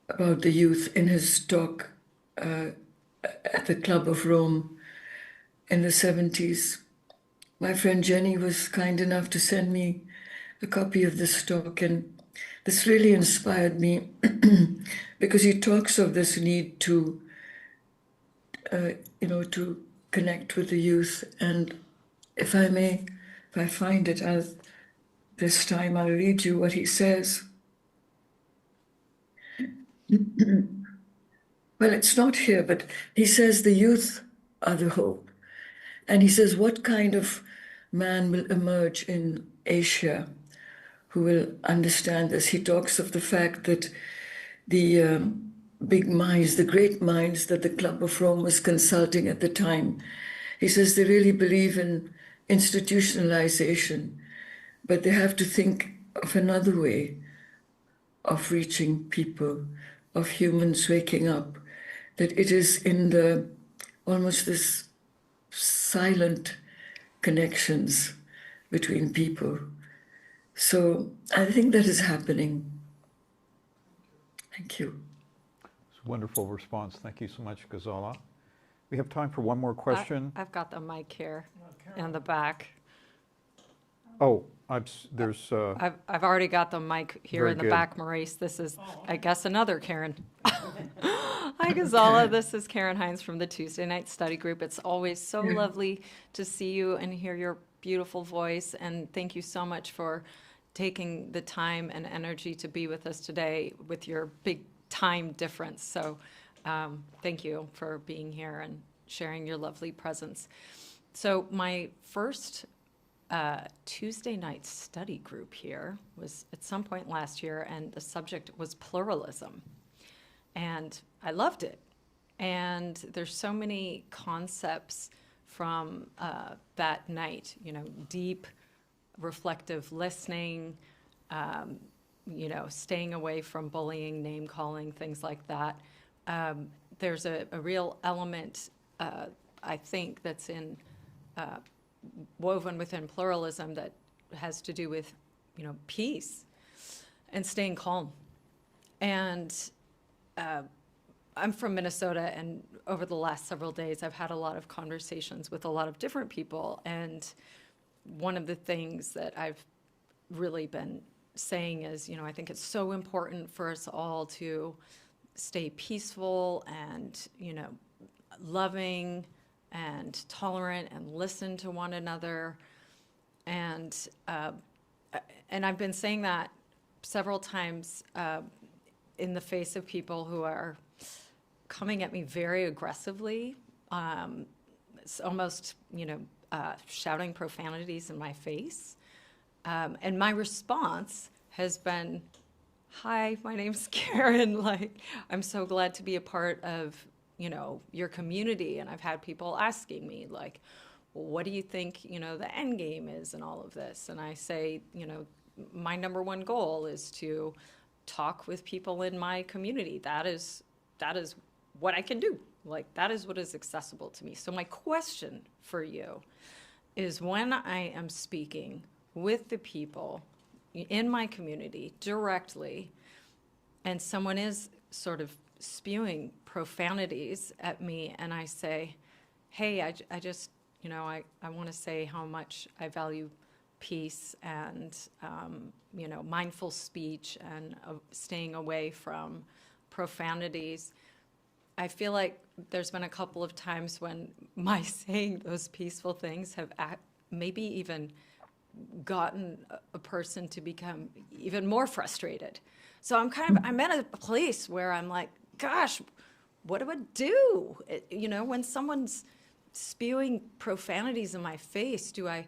about the youth in his talk at the Club of Rome in the 70s. My friend Jenny was kind enough to send me a copy of this talk, and this really inspired me because he talks of this need to, to connect with the youth. And if I find it, this time I'll read you what he says. Well, it's not here, but he says the youth are the hope. And he says, what kind of man will emerge in Asia who will understand this? He talks of the fact that the big minds, the great minds that the Club of Rome was consulting at the time, he says they really believe in institutionalization, but they have to think of another way of reaching people, of humans waking up, that it is in the almost this silent connections between people. So I think that is happening. Thank you. It's a wonderful response. Thank you so much, Ghazala. We have time for one more question. I've got the mic here in the back. Oh, I've already got the mic here Very in the good. back, Maurice. This is, I guess, another Karen. Hi, Ghazala. This is Karen Hines from the Tuesday Night Study Group. It's always so lovely to see you and hear your beautiful voice. And thank you so much for taking the time and energy to be with us today with your big time difference. So thank you for being here and sharing your lovely presence. So my first Tuesday night study group here was at some point last year, and the subject was pluralism. And I loved it. And there's so many concepts from that night, deep, reflective listening, staying away from bullying, name calling, things like that. There's a real element, I think, that's woven within pluralism that has to do with, peace and staying calm. And I'm from Minnesota, and over the last several days, I've had a lot of conversations with a lot of different people. And one of the things that I've really been saying is, I think it's so important for us all to stay peaceful and, loving and tolerant and listen to one another. And I've been saying that several times in the face of people who are coming at me very aggressively, it's almost, shouting profanities in my face. And my response has been, hi, my name's Karen. Like, I'm so glad to be a part of, your community. And I've had people asking me, like, well, what do you think, the end game is in all of this? And I say, my number one goal is to talk with people in my community. That is what I can do. Like, that is what is accessible to me. So my question for you is, when I am speaking with the people in my community directly, and someone is sort of spewing profanities at me, and I say, hey, I just, I want to say how much I value peace and, mindful speech and staying away from profanities. I feel like there's been a couple of times when my saying those peaceful things have maybe even gotten a person to become even more frustrated. So I'm at a place where I'm like, gosh, what do I do? When someone's spewing profanities in my face, do I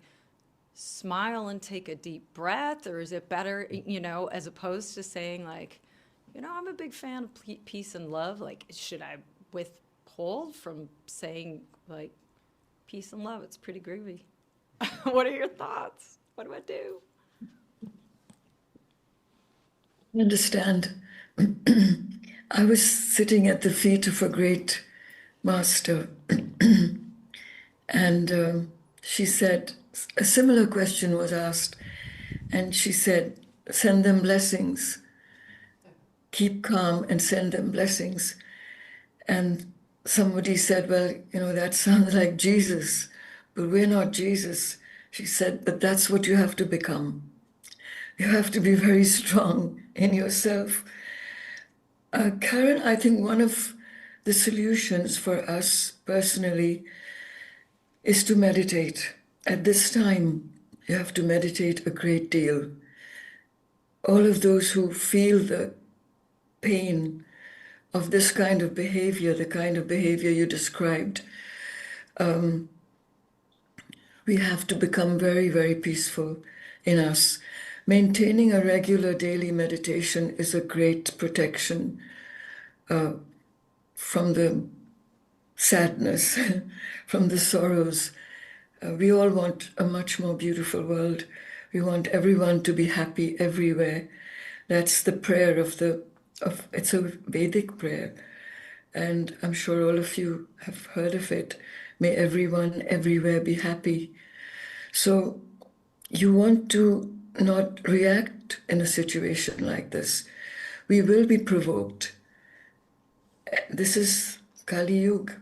smile and take a deep breath, or is it better, as opposed to saying like, I'm a big fan of peace and love, like, should I withhold from saying like peace and love? It's pretty groovy. What are your thoughts? What do I do? I understand. I was sitting at the feet of a great master, and she said, a similar question was asked, and she said, send them blessings. Keep calm and send them blessings. And somebody said, well, that sounds like Jesus, but we're not Jesus. She said, but that's what you have to become. You have to be very strong in yourself. Karen, I think one of the solutions for us personally is to meditate. At this time, you have to meditate a great deal. All of those who feel the pain of this kind of behavior, the kind of behavior you described, we have to become very, very peaceful in us. Maintaining a regular daily meditation is a great protection from the sadness, from the sorrows. We all want a much more beautiful world. We want everyone to be happy everywhere. That's the prayer it's a Vedic prayer. And I'm sure all of you have heard of it. May everyone everywhere be happy. So you want to not react in a situation like this. We will be provoked. This is Kali Yuga.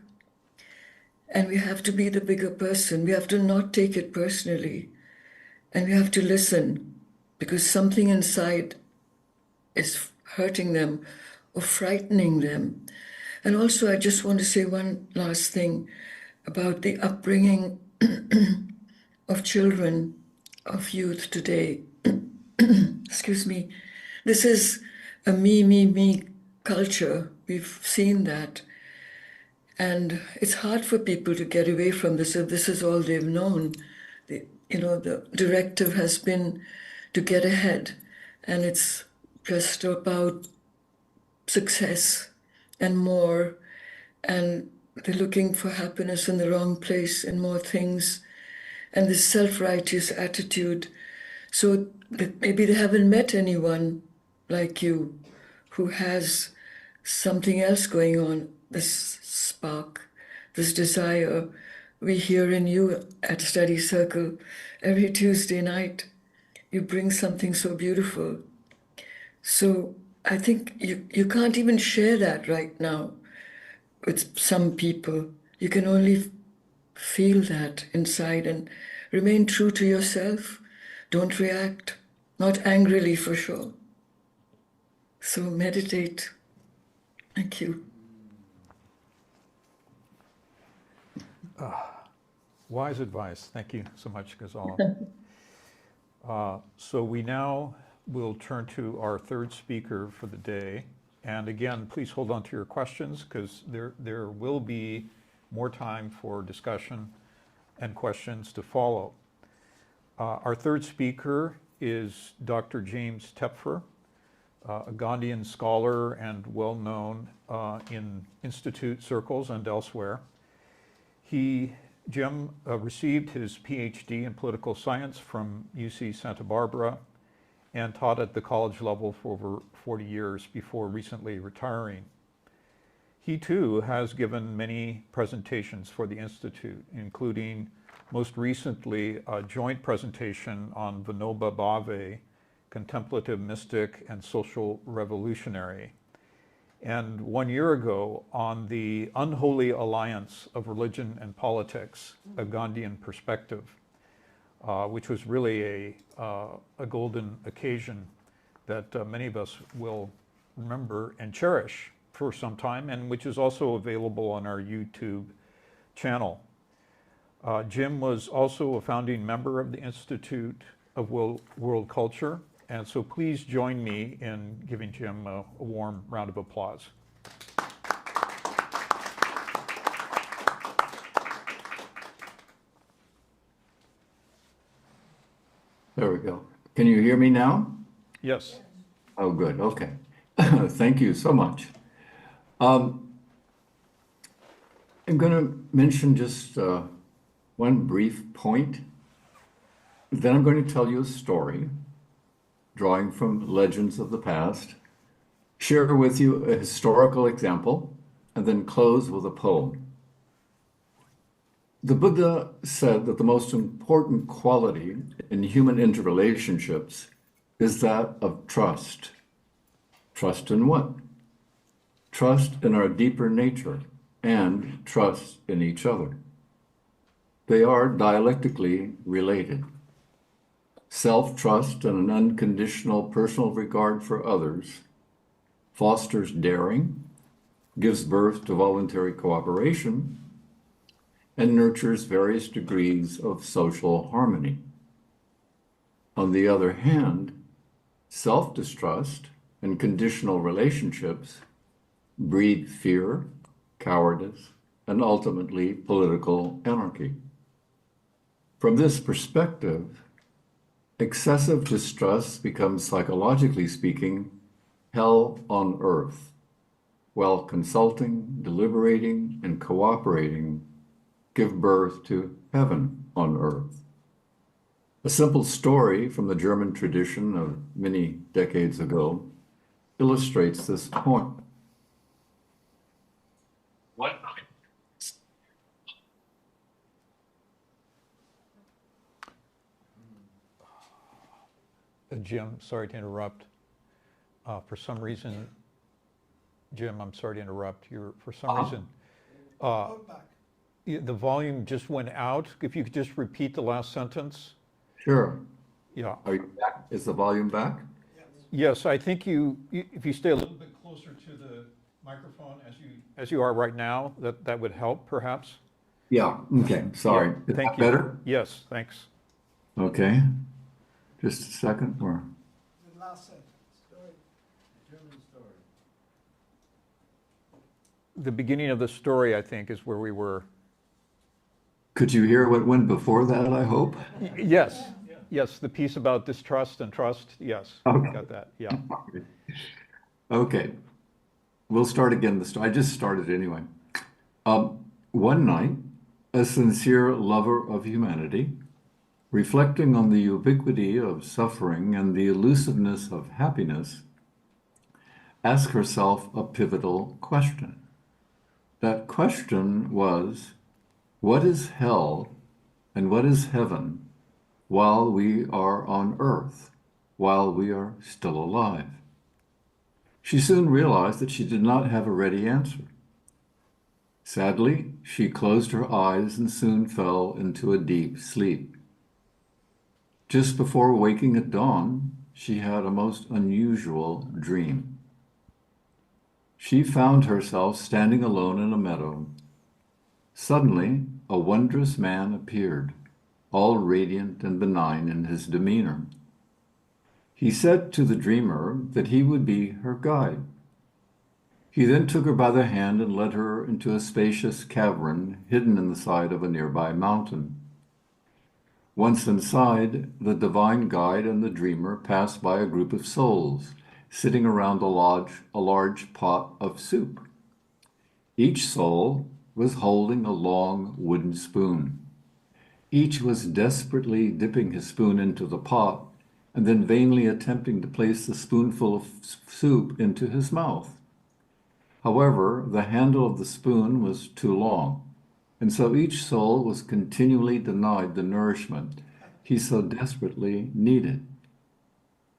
And we have to be the bigger person. We have to not take it personally. And we have to listen, because something inside is hurting them or frightening them. And also, I just want to say one last thing about the upbringing of children, of youth today. Excuse me. This is a me culture. We've seen that. And it's hard for people to get away from this if this is all they've known. The directive has been to get ahead, and it's just about success and more, and they're looking for happiness in the wrong place and more things, and this self-righteous attitude. So that maybe they haven't met anyone like you who has something else going on, this spark, this desire. We hear in you at Study Circle every Tuesday night. You bring something so beautiful. So I think you can't even share that right now with some people. You can only feel that inside and remain true to yourself. Don't react, not angrily for sure. So meditate. Thank you. Wise advice. Thank you so much, Ghazala. So we now we'll turn to our third speaker for the day. And again, please hold on to your questions because there will be more time for discussion and questions to follow. Our third speaker is Dr. James Tepfer, a Gandhian scholar and well-known in institute circles and elsewhere. Jim received his PhD in political science from UC Santa Barbara and taught at the college level for over 40 years before recently retiring. He too has given many presentations for the Institute, including most recently a joint presentation on Vinoba Bhave, contemplative mystic and social revolutionary, and 1 year ago on the unholy alliance of religion and politics, a Gandhian perspective, which was really a golden occasion that many of us will remember and cherish for some time, and which is also available on our YouTube channel. Jim was also a founding member of the Institute of World Culture, and so please join me in giving Jim a warm round of applause. There we go. Can you hear me now? Yes. Oh, good. Okay. Thank you so much. I'm going to mention just one brief point. Then I'm going to tell you a story, drawing from legends of the past, share with you a historical example, and then close with a poem. The Buddha said that the most important quality in human interrelationships is that of trust. Trust in what? Trust in our deeper nature and trust in each other. They are dialectically related. Self-trust and an unconditional personal regard for others fosters daring, gives birth to voluntary cooperation, and nurtures various degrees of social harmony. On the other hand, self-distrust and conditional relationships breed fear, cowardice, and ultimately political anarchy. From this perspective, excessive distrust becomes, psychologically speaking, hell on earth, while consulting, deliberating, and cooperating give birth to heaven on earth. A simple story from the German tradition of many decades ago illustrates this point. What? Jim, sorry to interrupt. For some reason, Jim, I'm sorry to interrupt. For some reason, the volume just went out. If you could just repeat the last sentence. Sure. Yeah. Are you back? Is the volume back? Yes, I think if you stay a little bit closer to the microphone as you are right now, that would help, perhaps. Yeah. Okay. Sorry. Yeah, Is thank that you. better? Yes, thanks. Okay. Just a second. Or The last sentence. The beginning of the story, I think, is where we were. could you hear what went before that, I hope? Yes, yes, the piece about distrust and trust. Yes, Okay. got that. Yeah. Okay. We'll start again. I just started anyway. One night, a sincere lover of humanity, reflecting on the ubiquity of suffering and the elusiveness of happiness, asked herself a pivotal question. That question was, what is hell and what is heaven while we are on earth, while we are still alive? She soon realized that she did not have a ready answer. Sadly, she closed her eyes and soon fell into a deep sleep. Just before waking at dawn, she had a most unusual dream. She found herself standing alone in a meadow. Suddenly, a wondrous man appeared, all radiant and benign in his demeanor. He said to the dreamer that he would be her guide. He then took her by the hand and led her into a spacious cavern hidden in the side of a nearby mountain. Once inside, the divine guide and the dreamer passed by a group of souls sitting around a large pot of soup. Each soul was holding a long wooden spoon. Each was desperately dipping his spoon into the pot and then vainly attempting to place the spoonful of soup into his mouth. However, the handle of the spoon was too long, and so each soul was continually denied the nourishment he so desperately needed.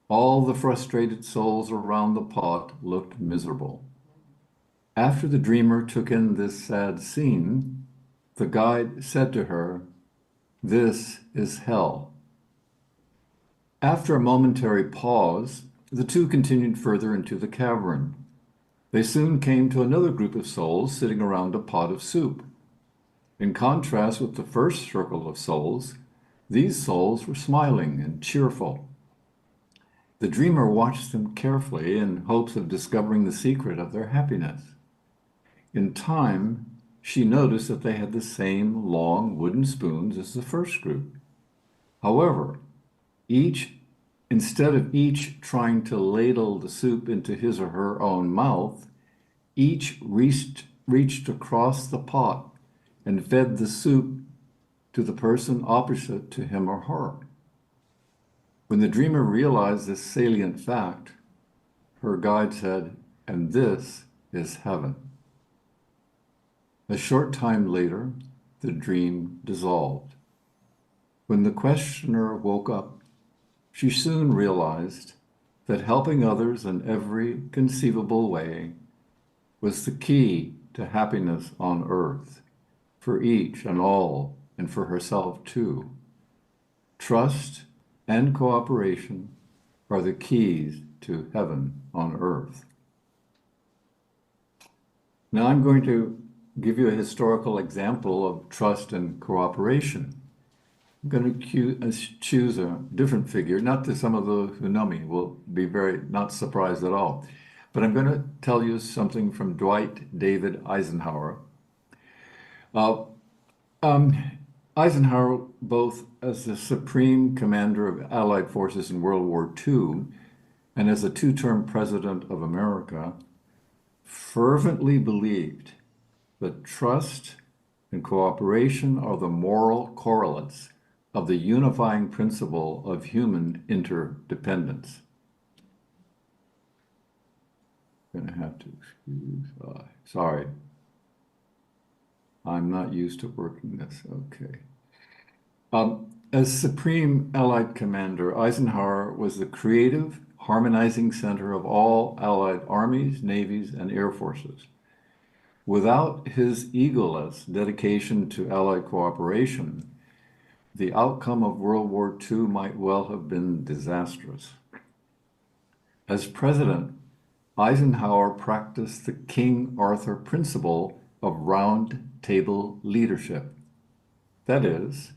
All the frustrated souls around the pot looked miserable. After the dreamer took in this sad scene, the guide said to her, "This is hell." After a momentary pause, the two continued further into the cavern. They soon came to another group of souls sitting around a pot of soup. In contrast with the first circle of souls, these souls were smiling and cheerful. The dreamer watched them carefully in hopes of discovering the secret of their happiness. In time, she noticed that they had the same long wooden spoons as the first group. However, instead of each trying to ladle the soup into his or her own mouth, each reached across the pot and fed the soup to the person opposite to him or her. When the dreamer realized this salient fact, her guide said, "And this is heaven." A short time later, the dream dissolved. When the questioner woke up, she soon realized that helping others in every conceivable way was the key to happiness on earth, for each and all, and for herself too. Trust and cooperation are the keys to heaven on earth. Now I'm going to give you a historical example of trust and cooperation. I'm going to choose a different figure. Not that some of those who know me will be not surprised at all, but I'm going to tell you something from Dwight David Eisenhower. Eisenhower, both as the supreme commander of Allied forces in World War II and as a two-term president of America, fervently believed that trust and cooperation are the moral correlates of the unifying principle of human interdependence. I'm going to have to excuse, sorry. I'm not used to working this, okay. As Supreme Allied Commander, Eisenhower was the creative, harmonizing center of all Allied armies, navies, and air forces. Without his egoless dedication to Allied cooperation, the outcome of World War II might well have been disastrous. As president, Eisenhower practiced the King Arthur principle of round table leadership. That is,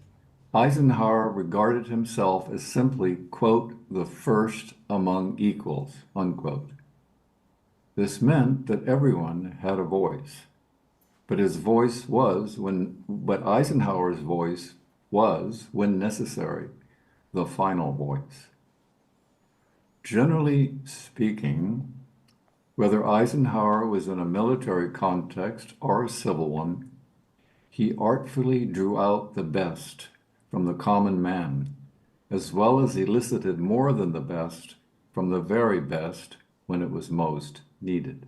Eisenhower regarded himself as simply, quote, the first among equals, unquote. This meant that everyone had a voice, but Eisenhower's voice was, when necessary, the final voice. Generally speaking, whether Eisenhower was in a military context or a civil one, he artfully drew out the best from the common man, as well as elicited more than the best from the very best when it was most needed.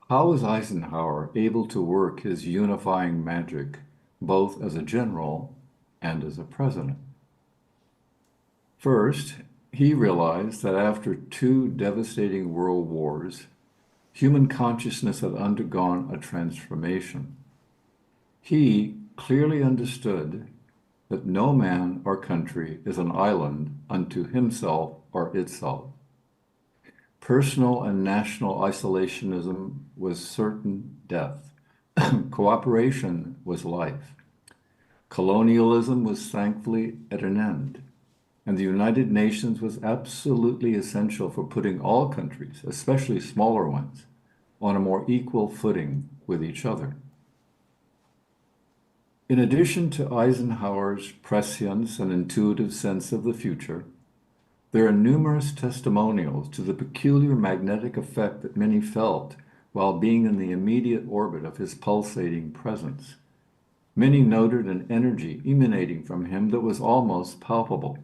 How was Eisenhower able to work his unifying magic both as a general and as a president? First, he realized that after two devastating world wars, human consciousness had undergone a transformation. He clearly understood that no man or country is an island unto himself or itself. Personal and national isolationism was certain death. Cooperation was life. Colonialism was thankfully at an end. and the United Nations was absolutely essential for putting all countries, especially smaller ones, on a more equal footing with each other. In addition to Eisenhower's prescience and intuitive sense of the future, there are numerous testimonials to the peculiar magnetic effect that many felt while being in the immediate orbit of his pulsating presence. Many noted an energy emanating from him that was almost palpable.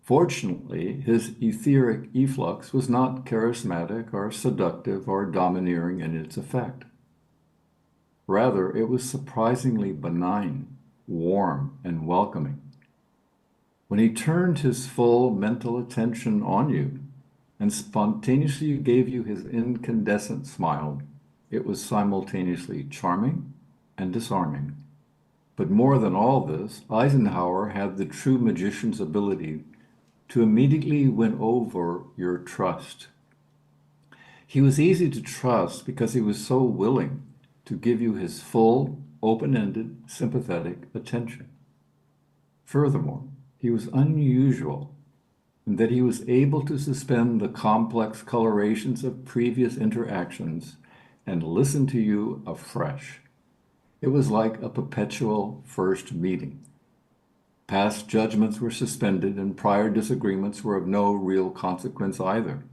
Fortunately, his etheric efflux was not charismatic or seductive or domineering in its effect. Rather, it was surprisingly benign, warm, and welcoming. When he turned his full mental attention on you and spontaneously gave you his incandescent smile, it was simultaneously charming and disarming. But more than all this, Eisenhower had the true magician's ability to immediately win over your trust. He was easy to trust because he was so willing to give you his full, open-ended, sympathetic attention. Furthermore, he was unusual in that he was able to suspend the complex colorations of previous interactions and listen to you afresh. It was like a perpetual first meeting. Past judgments were suspended and prior disagreements were of no real consequence either.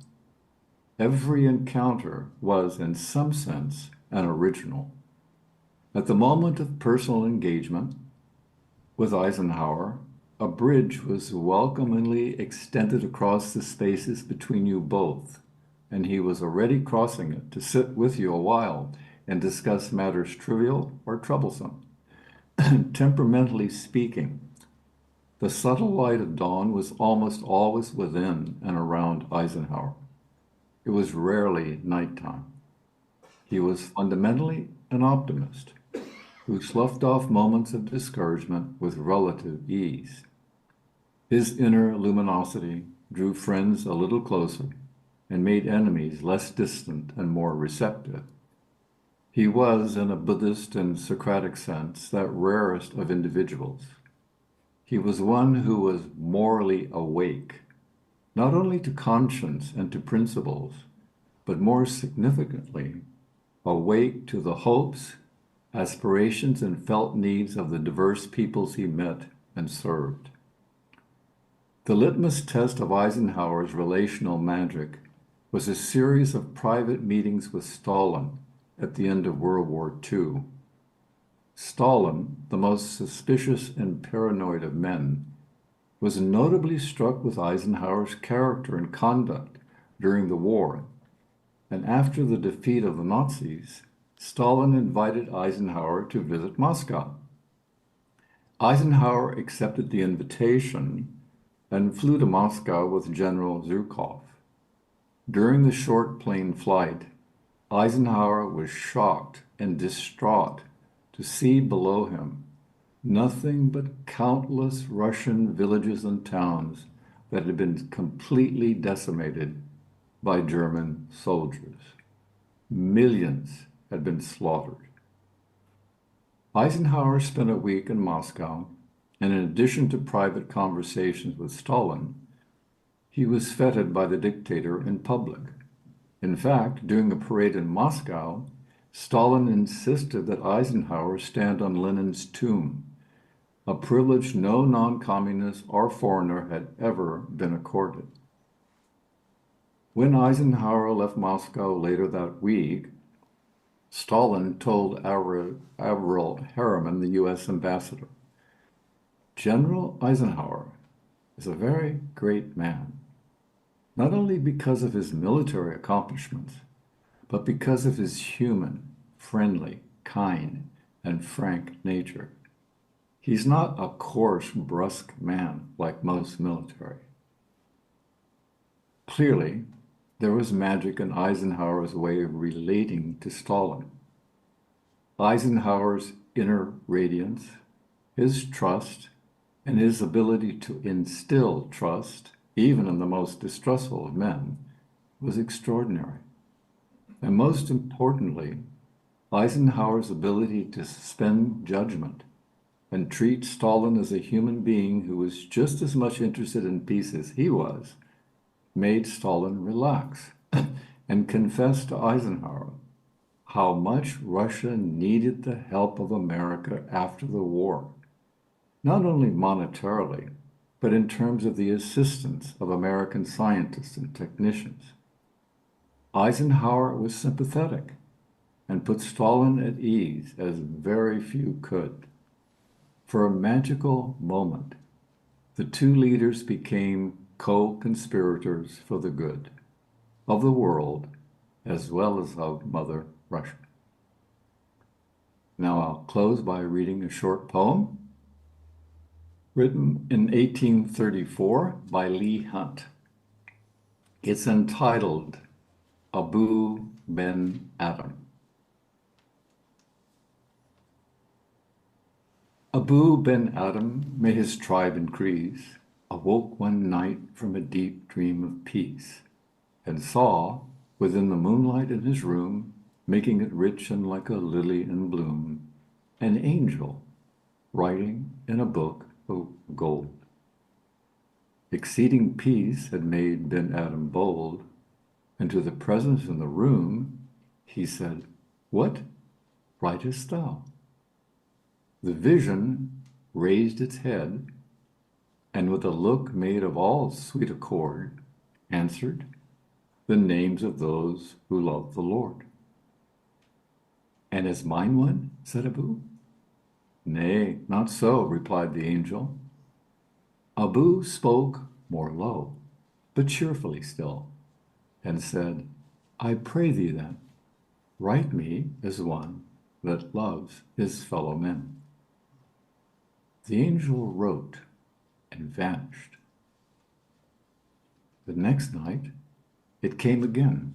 Every encounter was, in some sense, an original. At the moment of personal engagement with Eisenhower, a bridge was welcomingly extended across the spaces between you both, and he was already crossing it to sit with you a while and discuss matters trivial or troublesome. Temperamentally speaking, the subtle light of dawn was almost always within and around Eisenhower. It was rarely nighttime. He was fundamentally an optimist who sloughed off moments of discouragement with relative ease. His inner luminosity drew friends a little closer and made enemies less distant and more receptive. He was, in a Buddhist and Socratic sense, that rarest of individuals. He was one who was morally awake, not only to conscience and to principles, but more significantly, awake to the hopes, aspirations, and felt needs of the diverse peoples he met and served. The litmus test of Eisenhower's relational magic was a series of private meetings with Stalin at the end of World War II. Stalin, the most suspicious and paranoid of men, was notably struck with Eisenhower's character and conduct during the war, and after the defeat of the Nazis, Stalin invited Eisenhower to visit Moscow. Eisenhower accepted the invitation and flew to Moscow with General Zhukov. During the short plane flight, Eisenhower was shocked and distraught to see below him nothing but countless Russian villages and towns that had been completely decimated by German soldiers. Millions had been slaughtered. Eisenhower spent a week in Moscow, and in addition to private conversations with Stalin, he was feted by the dictator in public. In fact, during a parade in Moscow, Stalin insisted that Eisenhower stand on Lenin's tomb, a privilege no non-communist or foreigner had ever been accorded. When Eisenhower left Moscow later that week, Stalin told Avril Harriman, the U.S. ambassador, "General Eisenhower is a very great man, not only because of his military accomplishments, but because of his human, friendly, kind, and frank nature. He's not a coarse, brusque man like most military." Clearly, there was magic in Eisenhower's way of relating to Stalin. Eisenhower's inner radiance, his trust, and his ability to instill trust, even in the most distrustful of men, was extraordinary. And most importantly, Eisenhower's ability to suspend judgment and treat Stalin as a human being who was just as much interested in peace as he was, made Stalin relax and confess to Eisenhower how much Russia needed the help of America after the war, not only monetarily, but in terms of the assistance of American scientists and technicians. Eisenhower was sympathetic and put Stalin at ease as very few could. For a magical moment, the two leaders became co-conspirators for the good of the world as well as of Mother Russia. Now I'll close by reading a short poem written in 1834 by Leigh Hunt. It's entitled Abu Ben Adam. Abu Ben Adam, may his tribe increase, awoke one night from a deep dream of peace, and saw, within the moonlight in his room, making it rich and like a lily in bloom, an angel writing in a book of gold. Exceeding peace had made Ben Adam bold, and to the presence in the room he said, "What writest thou?" The vision raised its head, and with a look made of all sweet accord, answered, "The names of those who love the Lord." "And is mine one?" said Abu. "Nay, not so," replied the angel. Abu spoke more low, but cheerfully still, and said, "I pray thee then, write me as one that loves his fellow men." The angel wrote and vanished. The next night it came again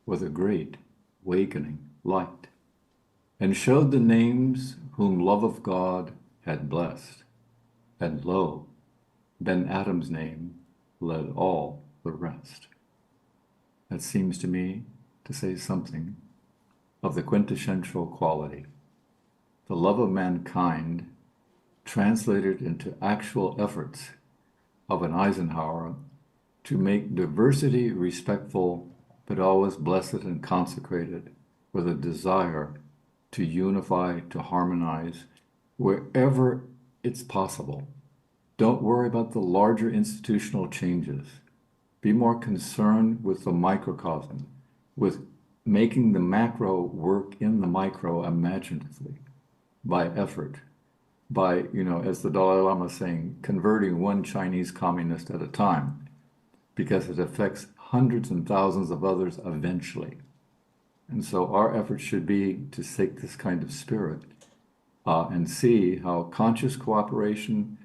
with a great awakening light, and showed the names whom love of God had blessed. And lo, Ben Adam's name led all the rest. That seems to me to say something of the quintessential quality, the love of mankind translated into actual efforts of an Eisenhower to make diversity respectful, but always blessed and consecrated with a desire to unify, to harmonize wherever it's possible. Don't worry about the larger institutional changes. Be more concerned with the microcosm, with making the macro work in the micro imaginatively by effort, by, as the Dalai Lama is saying, converting one Chinese communist at a time, because it affects hundreds and thousands of others eventually. And so our effort should be to take this kind of spirit and see how conscious cooperation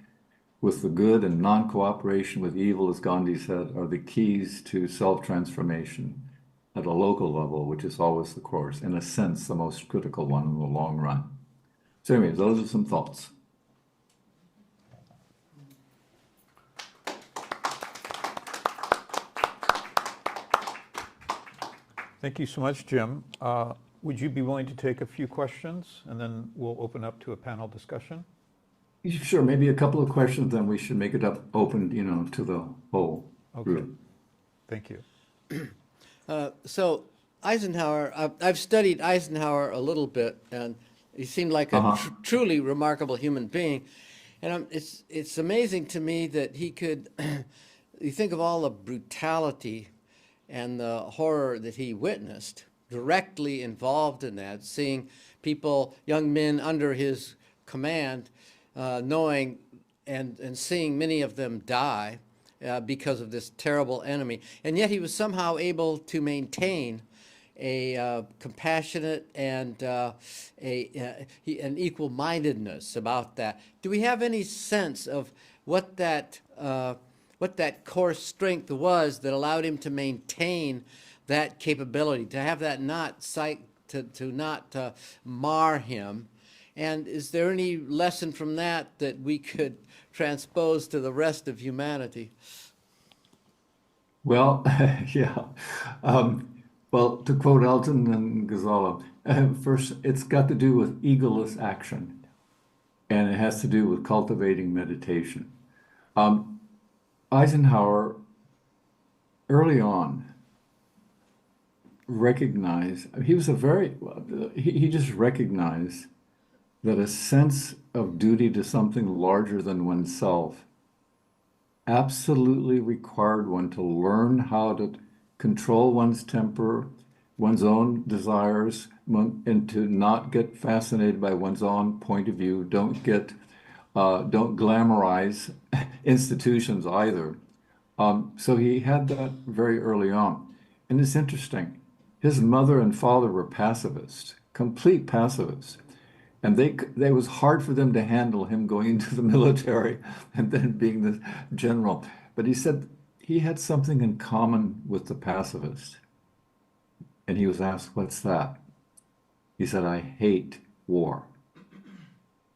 with the good and non-cooperation with evil, as Gandhi said, are the keys to self-transformation at a local level, which is always the course, in a sense, the most critical one in the long run. So anyways, those are some thoughts. Thank you so much, Jim. Would you be willing to take a few questions, and then we'll open up to a panel discussion? Sure, maybe a couple of questions, then we should make it open, to the whole group. Thank you. So Eisenhower, I've studied Eisenhower a little bit, and he seemed like a truly remarkable human being. And it's amazing to me that he could, you think of all the brutality and the horror that he witnessed, directly involved in that, seeing people, young men under his command, knowing and seeing many of them die because of this terrible enemy. And yet he was somehow able to maintain a compassionate and an equal-mindedness about that. Do we have any sense of what that core strength was that allowed him to maintain that capability, to have that not mar him? And is there any lesson from that we could transpose to the rest of humanity? Well, yeah. Well, to quote Elton and Ghazala, first, it's got to do with egoless action. and it has to do with cultivating meditation. Eisenhower, early on, recognized, he just recognized that a sense of duty to something larger than oneself absolutely required one to learn how to control one's temper, one's own desires, and to not get fascinated by one's own point of view. Don't glamorize institutions either. So he had that very early on. And it's interesting. His mother and father were pacifists, complete pacifists. And it was hard for them to handle him going into the military and then being the general. But he said he had something in common with the pacifists. And he was asked, "What's that?" He said, "I hate war.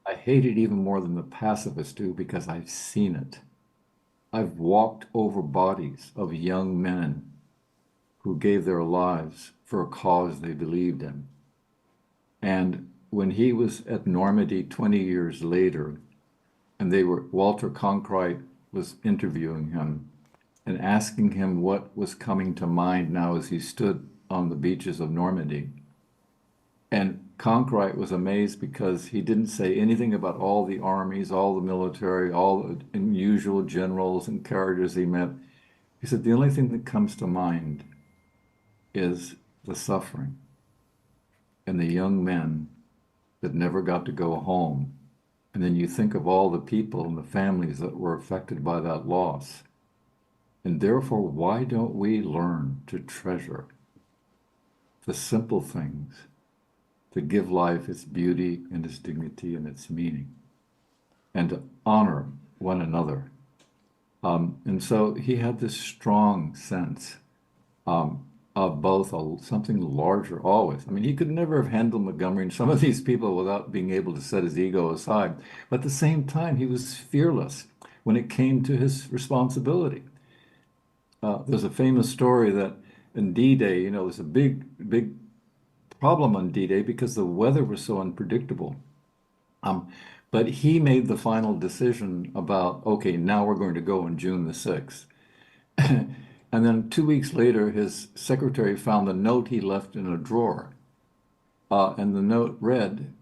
I hate it even more than the pacifists do because I've seen it. I've walked over bodies of young men who gave their lives for a cause they believed in." And when he was at Normandy 20 years later, and Walter Cronkite was interviewing him and asking him what was coming to mind now as he stood on the beaches of Normandy. And Cronkite was amazed because he didn't say anything about all the armies, all the military, all the unusual generals and characters he met. He said, the only thing that comes to mind is the suffering and the young men that never got to go home. And then you think of all the people and the families that were affected by that loss. And therefore, why don't we learn to treasure the simple things that give life its beauty and its dignity and its meaning, and to honor one another? And so he had this strong sense of both something larger always. I mean, he could never have handled Montgomery and some of these people without being able to set his ego aside. But at the same time, he was fearless when it came to his responsibility. There's a famous story that in D-Day, there was a big problem on D-Day because the weather was so unpredictable. But he made the final decision about, okay, now we're going to go on June the 6th. And then 2 weeks later, his secretary found a note he left in a drawer. And the note read,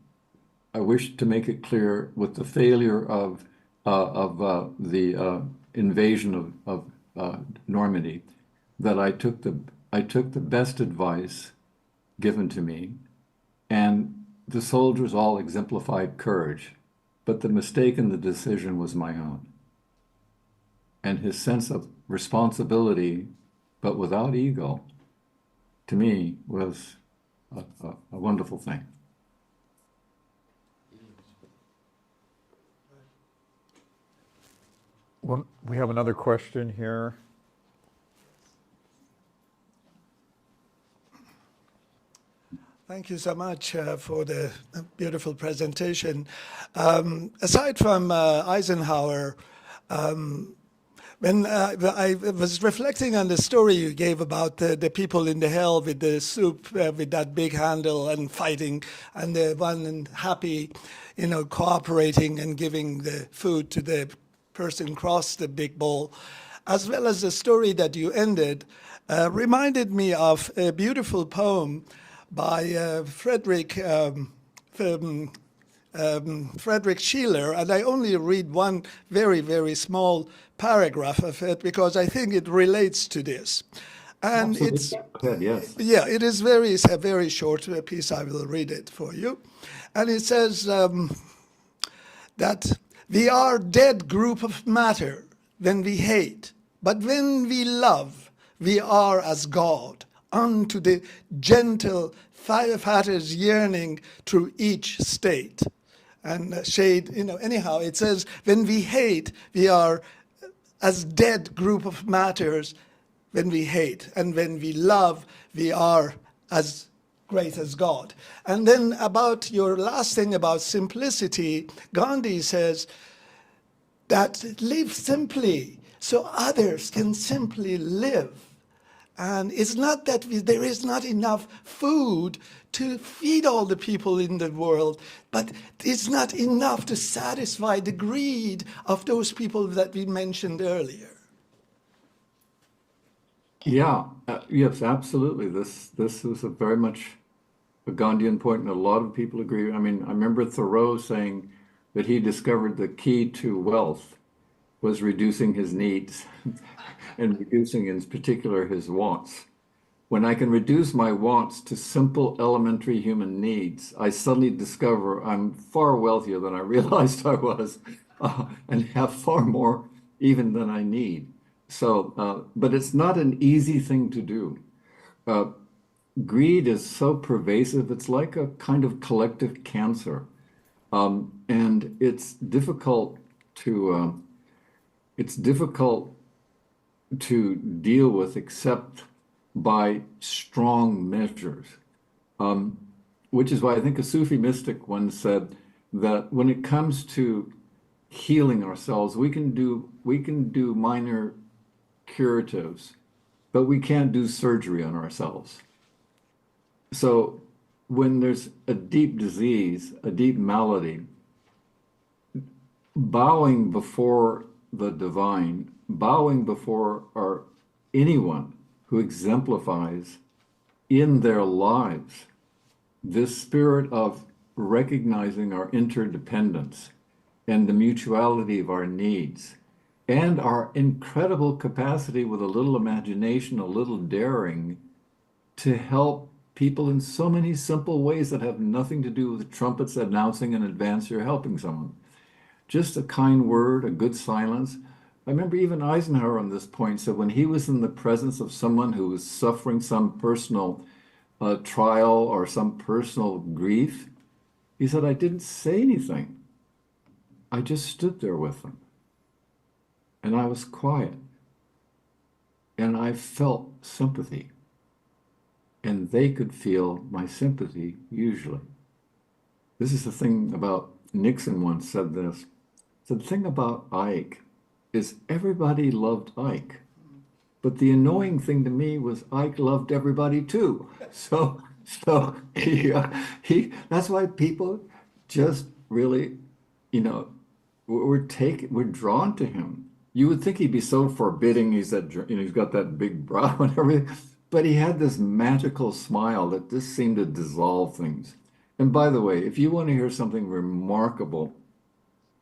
"I wish to make it clear with the failure of the invasion of Normandy, that I took the best advice given to me, and the soldiers all exemplified courage, but the mistake in the decision was my own." And his sense of responsibility, but without ego, to me, was a wonderful thing. Well, we have another question here. Thank you so much for the beautiful presentation. Aside from Eisenhower, when I was reflecting on the story you gave about the people in the hell with the soup with that big handle and fighting, and the one happy, cooperating and giving the food to the person across the big bowl, as well as the story that you ended, reminded me of a beautiful poem by Frederick Schiller, and I only read one very, very small paragraph of it because I think it relates to this. And it's Yes. yeah, it's a very short piece. I will read it for you, and it says that we are dead group of matter when we hate, but when we love, we are as God unto the gentle firefighter's yearning through each state. And shade, anyhow, it says, when we hate, we are as dead group of matters when we hate. And when we love, we are as great as God. And then about your last thing about simplicity, Gandhi says that live simply so others can simply live. And it's not that there is not enough food to feed all the people in the world, but it's not enough to satisfy the greed of those people that we mentioned earlier. Yeah, yes, absolutely. This is a very much a Gandhian point, and a lot of people agree. I mean, I remember Thoreau saying that he discovered the key to wealth was reducing his needs and reducing, in particular, his wants. When I can reduce my wants to simple elementary human needs, I suddenly discover I'm far wealthier than I realized I was, and have far more even than I need. So, but it's not an easy thing to do. Uh, Greed is so pervasive, it's like a kind of collective cancer. And it's difficult to deal with except by strong measures. Which is why I think a Sufi mystic once said that when it comes to healing ourselves, we can do minor curatives, but we can't do surgery on ourselves. So when there's a deep disease, a deep malady, bowing before the divine, bowing before anyone who exemplifies in their lives this spirit of recognizing our interdependence and the mutuality of our needs and our incredible capacity with a little imagination, a little daring to help people in so many simple ways that have nothing to do with trumpets announcing in advance you're helping someone. Just a kind word, a good silence. I remember even Eisenhower on this point said when he was in the presence of someone who was suffering some personal trial or some personal grief, he said, I didn't say anything. I just stood there with them. And I was quiet. And I felt sympathy. And they could feel my sympathy usually. This is the thing about, Nixon once said this. So the thing about Ike is everybody loved Ike. But the annoying thing to me was Ike loved everybody too. So that's why people just really, we're drawn to him. You would think he'd be so forbidding. He's got that big brow and everything, but he had this magical smile that just seemed to dissolve things. And by the way, if you want to hear something remarkable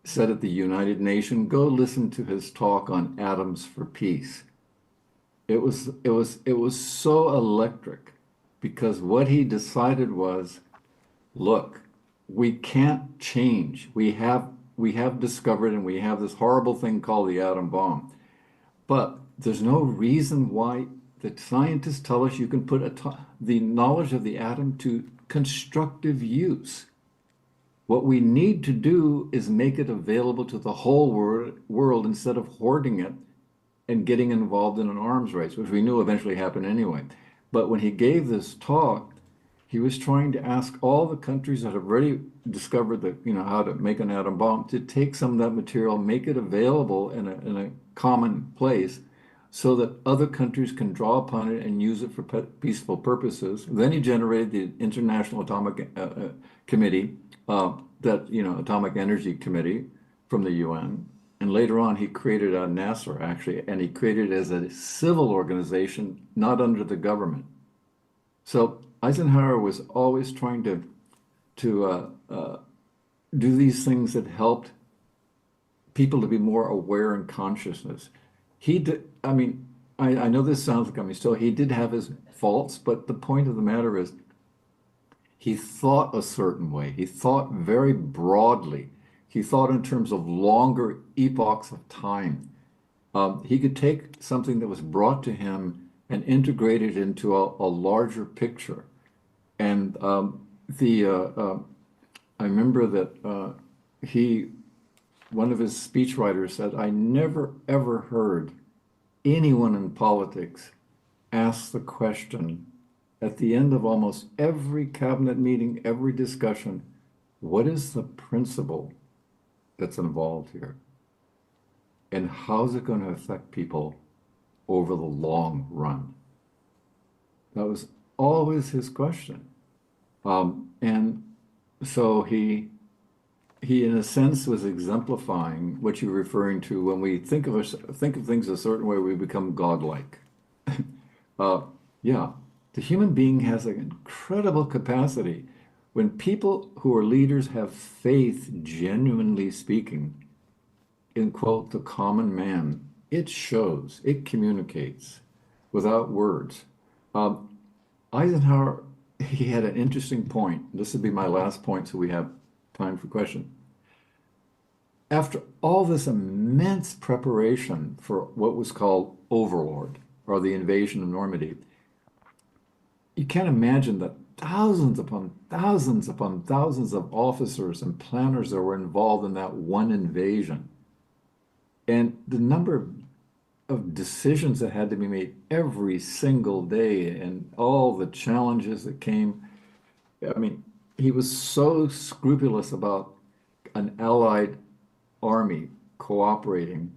said at the United Nations, go listen to his talk on atoms for peace. It was so electric because what he decided was, look, we can't change. We have discovered, and we have this horrible thing called the atom bomb. But there's no reason why the scientists tell us you can put the knowledge of the atom to constructive use. What we need to do is make it available to the whole world instead of hoarding it and getting involved in an arms race, which we knew eventually happened anyway. But when he gave this talk, he was trying to ask all the countries that have already discovered how to make an atom bomb to take some of that material, make it available in a common place so that other countries can draw upon it and use it for peaceful purposes. Then he generated the International Atomic Committee, Atomic Energy Committee from the UN. And later on, he created NASA, actually, and he created it as a civil organization, not under the government. So Eisenhower was always trying to do these things that helped people to be more aware in consciousness. He did, I know this sounds like he did have his faults, but the point of the matter is he thought a certain way. He thought very broadly. He thought in terms of longer epochs of time. He could take something that was brought to him and integrate it into a larger picture. And I remember that one of his speechwriters said, I never ever heard anyone in politics ask the question at the end of almost every cabinet meeting, every discussion, what is the principle that's involved here? And how's it going to affect people over the long run? That was always his question. And so he in a sense was exemplifying what you're referring to when we think of things a certain way, we become godlike. Yeah, the human being has an incredible capacity. When people who are leaders have faith, genuinely speaking, in quote, the common man, it shows, it communicates without words. Eisenhower, he had an interesting point. This would be my last point, so we have time for questions. After all this immense preparation for what was called Overlord, or the invasion of Normandy, you can't imagine that thousands upon thousands upon thousands of officers and planners that were involved in that one invasion. And the number of decisions that had to be made every single day and all the challenges that came. I mean, he was so scrupulous about an allied army cooperating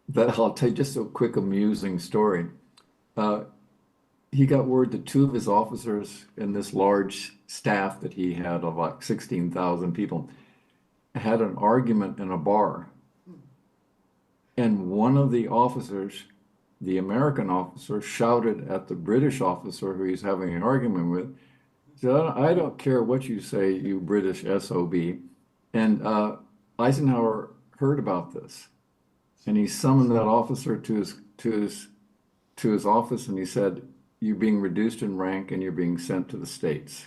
that I'll tell you just a quick amusing story. He got word that two of his officers in this large staff that he had of like 16,000 people had an argument in a bar. And one of the officers, the American officer, shouted at the British officer who he's having an argument with, said, I don't care what you say, you British SOB. And Eisenhower heard about this. And he summoned that officer to his office, and he said, you're being reduced in rank and you're being sent to the States.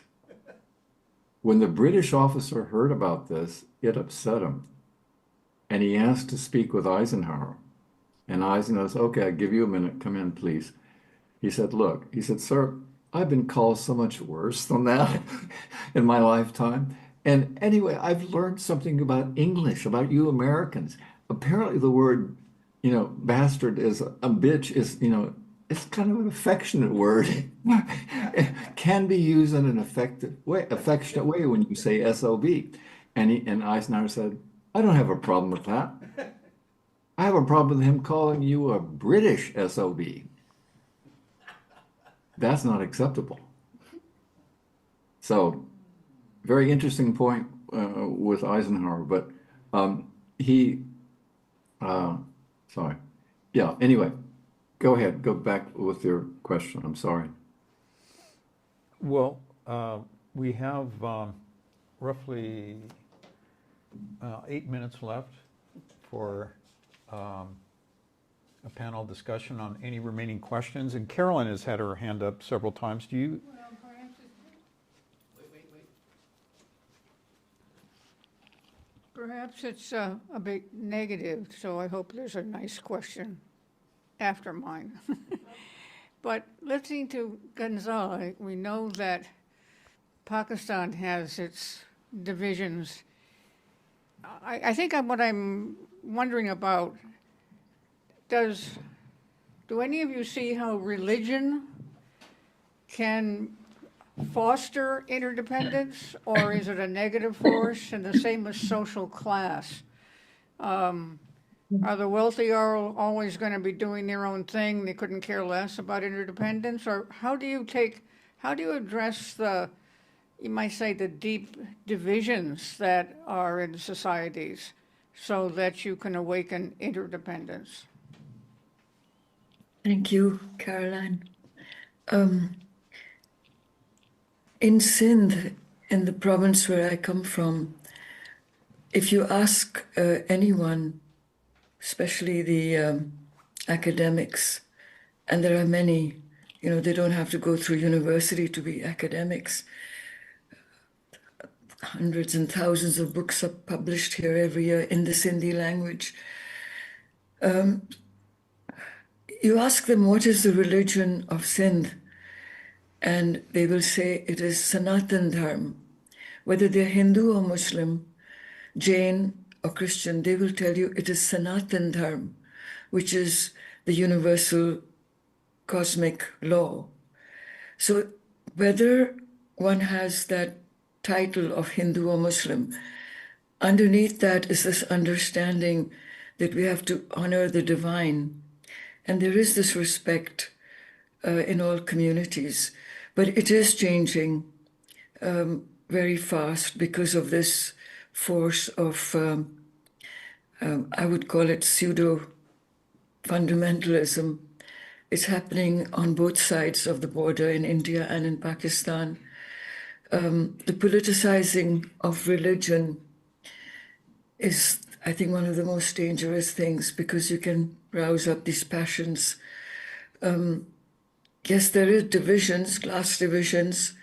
When the British officer heard about this, it upset him. And he asked to speak with Eisenhower. And Eisenhower said, okay, I'll give you a minute. Come in, please. He said, look, he said, sir, I've been called so much worse than that in my lifetime. And anyway, I've learned something about English, about you Americans. Apparently the word, bastard is a bitch is, it's kind of an affectionate word. It can be used in an affectionate way when you say SOB. And Eisenhower said, I don't have a problem with that. I have a problem with him calling you a British SOB. That's not acceptable. So, very interesting point with Eisenhower, but sorry. Yeah, anyway, go ahead. Go back with your question. I'm sorry. Well, we have roughly 8 minutes left for a panel discussion on any remaining questions. And Carolyn has had her hand up several times. Do you? Well, perhaps wait. Perhaps it's a bit negative, so I hope there's a nice question after mine. But listening to Gonzalez, we know that Pakistan has its divisions. I think what I'm wondering about, do any of you see how religion can foster interdependence, or is it a negative force? And the same with social class. Are the wealthy always going to be doing their own thing? They couldn't care less about interdependence? Or how do you address you might say, the deep divisions that are in societies so that you can awaken interdependence? Thank you, Caroline. In Sindh, in the province where I come from, if you ask anyone, especially the academics, and there are many, they don't have to go through university to be academics. Hundreds and thousands of books are published here every year in the Sindhi language. You ask them, what is the religion of Sindh? And they will say it is Sanatan Dharma. Whether they're Hindu or Muslim, Jain or Christian, they will tell you it is Sanatan Dharma, which is the universal cosmic law. So whether one has that title of Hindu or Muslim, underneath that is this understanding that we have to honor the divine. And there is this respect in all communities. But it is changing very fast because of this force of, I would call it pseudo fundamentalism. It's happening on both sides of the border in India and in Pakistan. The politicizing of religion is, I think, one of the most dangerous things because you can rouse up these passions. Yes, there is divisions, class divisions,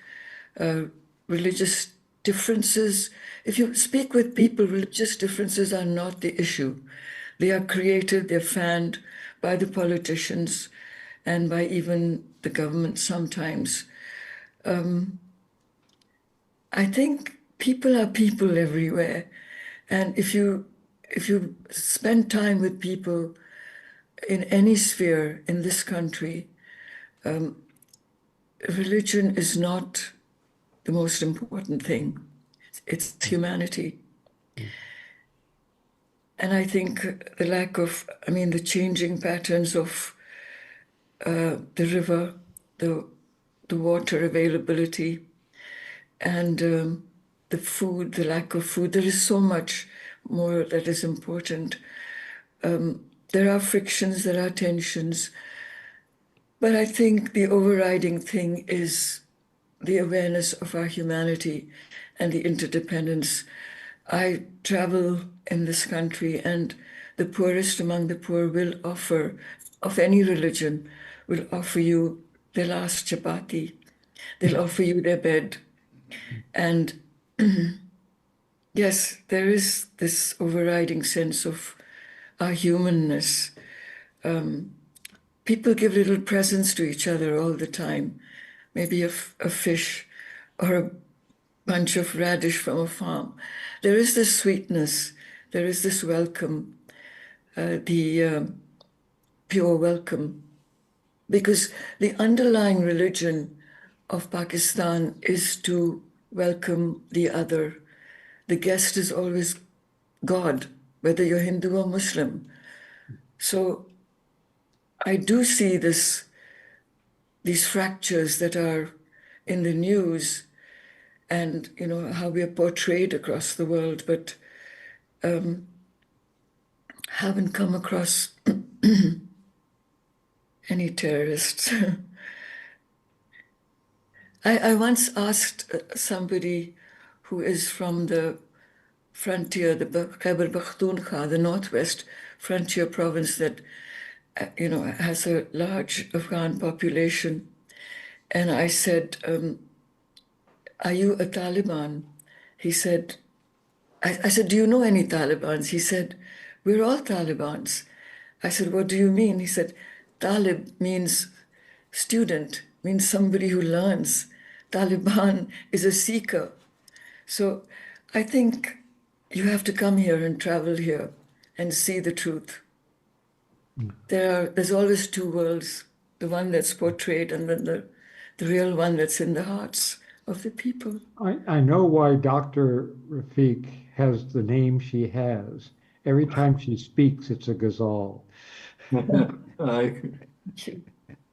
religious differences. If you speak with people, religious differences are not the issue. They are created, they're fanned by the politicians and by even the government sometimes. I think people are people everywhere. And if you spend time with people in any sphere in this country, religion is not the most important thing. It's humanity. And I think the lack of, the changing patterns of the river, the water availability, and the food, the lack of food, there is so much more that is important. There are frictions, there are tensions, but I think the overriding thing is the awareness of our humanity and the interdependence. I travel in this country, and the poorest among the poor will offer, of any religion, will offer you their last chapati. They'll offer you their bed. And yes, there is this overriding sense of our humanness. People give little presents to each other all the time, maybe a fish or a bunch of radish from a farm. There is this sweetness, there is this welcome, the pure welcome, because the underlying religion of Pakistan is to welcome the other. The guest is always God, whether you're Hindu or Muslim. So I do see these fractures that are in the news and, how we are portrayed across the world, but haven't come across any terrorists. I once asked somebody who is from the frontier, the Khyber Pakhtunkhwa, the northwest frontier province that, has a large Afghan population. And I said, are you a Taliban? He said, I said, do you know any Talibans? He said, we're all Talibans. I said, what do you mean? He said, Talib means student, means somebody who learns. Taliban is a seeker. So I think you have to come here and travel here and see the truth. There's always two worlds, the one that's portrayed and then the real one that's in the hearts of the people. I know why Dr. Rafiq has the name she has. Every time she speaks, it's a ghazal.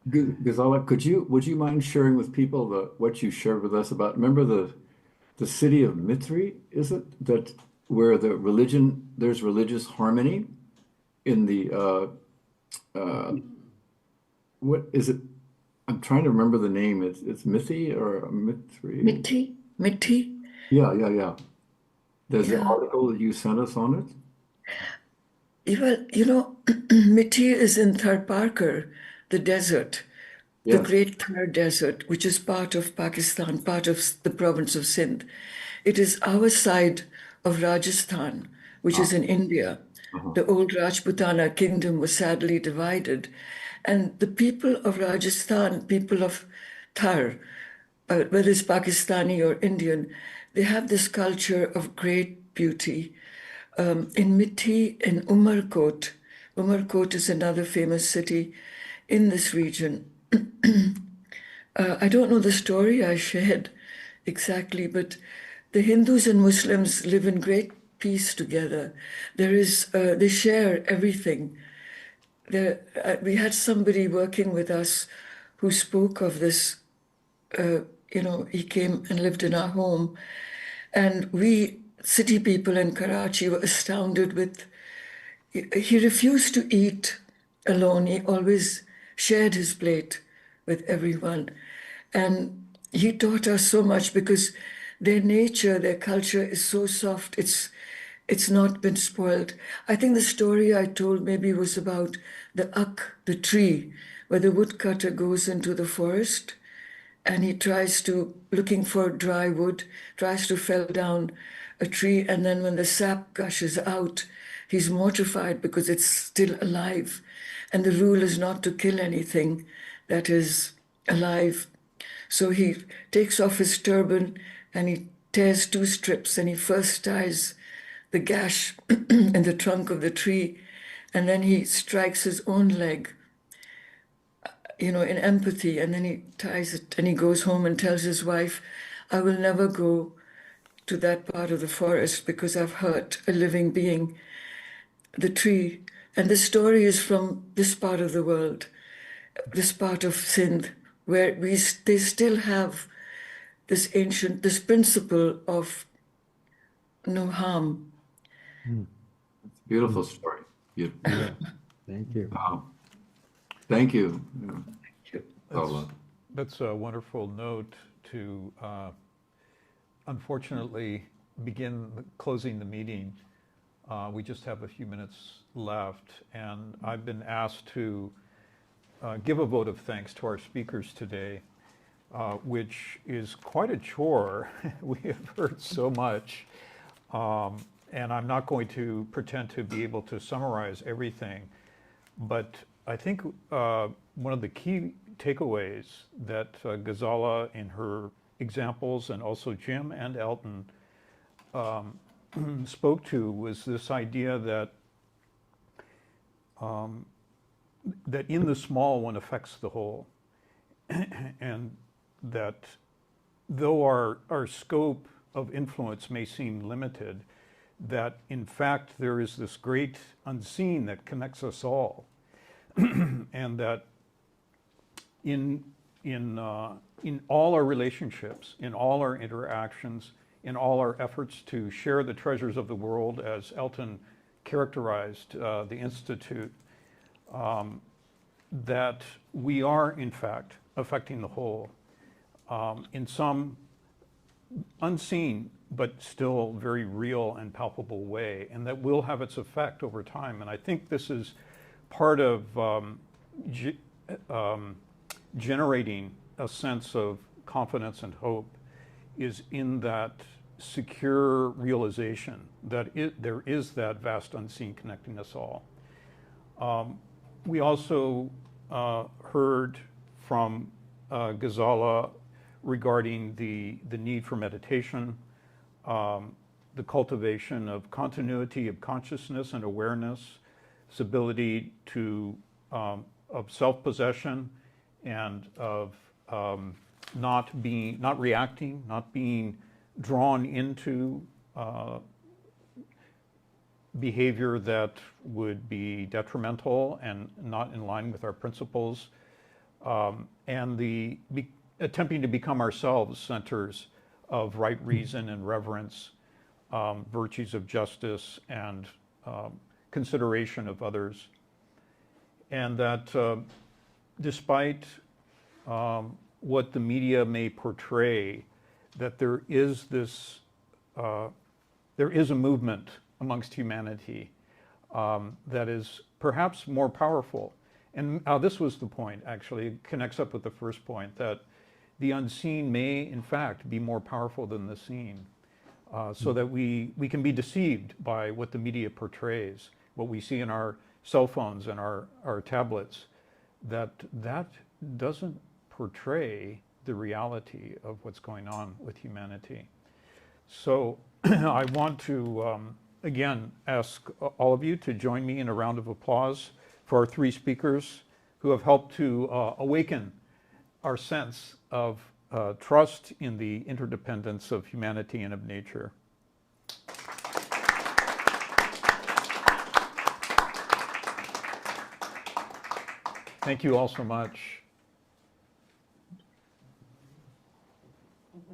Ghazala, would you mind sharing with people what you shared with us about? Remember the city of Mithri, is it that where there's religious harmony in the what is it? I'm trying to remember the name. It's Mithi or Mithri? Mithi. Yeah. There's an article that you sent us on it. Well, Mithi is in Tharparkar, the desert, the Great Thar Desert, which is part of Pakistan, part of the province of Sindh. It is our side of Rajasthan, which is in India. The old Rajputana kingdom was sadly divided. And the people of Rajasthan, people of Thar, whether it's Pakistani or Indian, they have this culture of great beauty. In Mithi, in Umarkot is another famous city in this region. I don't know the story I shared exactly, but the Hindus and Muslims live in great peace together. They share everything. We had somebody working with us who spoke of this. He came and lived in our home, and we city people in Karachi were astounded with. He refused to eat alone. He always shared his plate with everyone, and he taught us so much because their nature, their culture is so soft. It's not been spoiled. I think the story I told maybe was about the ak, the tree, where the woodcutter goes into the forest and he tries to, looking for dry wood, tries to fell down a tree, and then when the sap gushes out, he's mortified because it's still alive. And the rule is not to kill anything that is alive. So he takes off his turban and he tears two strips, and he first ties the gash in the trunk of the tree, and then he strikes his own leg, in empathy, and then he ties it and he goes home and tells his wife, I will never go to that part of the forest because I've hurt a living being, the tree. And the story is from this part of the world, this part of Sindh, where they still have this principle of no harm. Beautiful story. Beautiful. Yeah. Thank you. Wow. Thank you. That's a wonderful note to unfortunately begin closing the meeting. We just have a few minutes left, and I've been asked to give a vote of thanks to our speakers today, which is quite a chore. We have heard so much, and I'm not going to pretend to be able to summarize everything, but I think one of the key takeaways that Ghazala in her examples, and also Jim and Elton, spoke to was this idea that that in the small one affects the whole, and that though our scope of influence may seem limited, that in fact there is this great unseen that connects us all, and that in all our relationships, in all our interactions, in all our efforts to share the treasures of the world, as Elton characterized the Institute, that we are in fact affecting the whole in some unseen but still very real and palpable way, and that will have its effect over time. And I think this is part of generating a sense of confidence and hope, is in that secure realization that there is that vast unseen connecting us all. We also heard from Ghazala regarding the need for meditation, the cultivation of continuity of consciousness and awareness, its ability to of self-possession, and of not reacting, not being drawn into behavior that would be detrimental and not in line with our principles, and attempting to become ourselves centers of right reason and reverence, virtues of justice and consideration of others. And that despite what the media may portray, that there is a movement amongst humanity that is perhaps more powerful. And this was the point, actually, it connects up with the first point, that the unseen may, in fact, be more powerful than the seen, so that we can be deceived by what the media portrays, what we see in our cell phones and our tablets, that doesn't portray the reality of what's going on with humanity. So I want to, again, ask all of you to join me in a round of applause for our three speakers who have helped to awaken our sense of trust in the interdependence of humanity and of nature. Thank you all so much.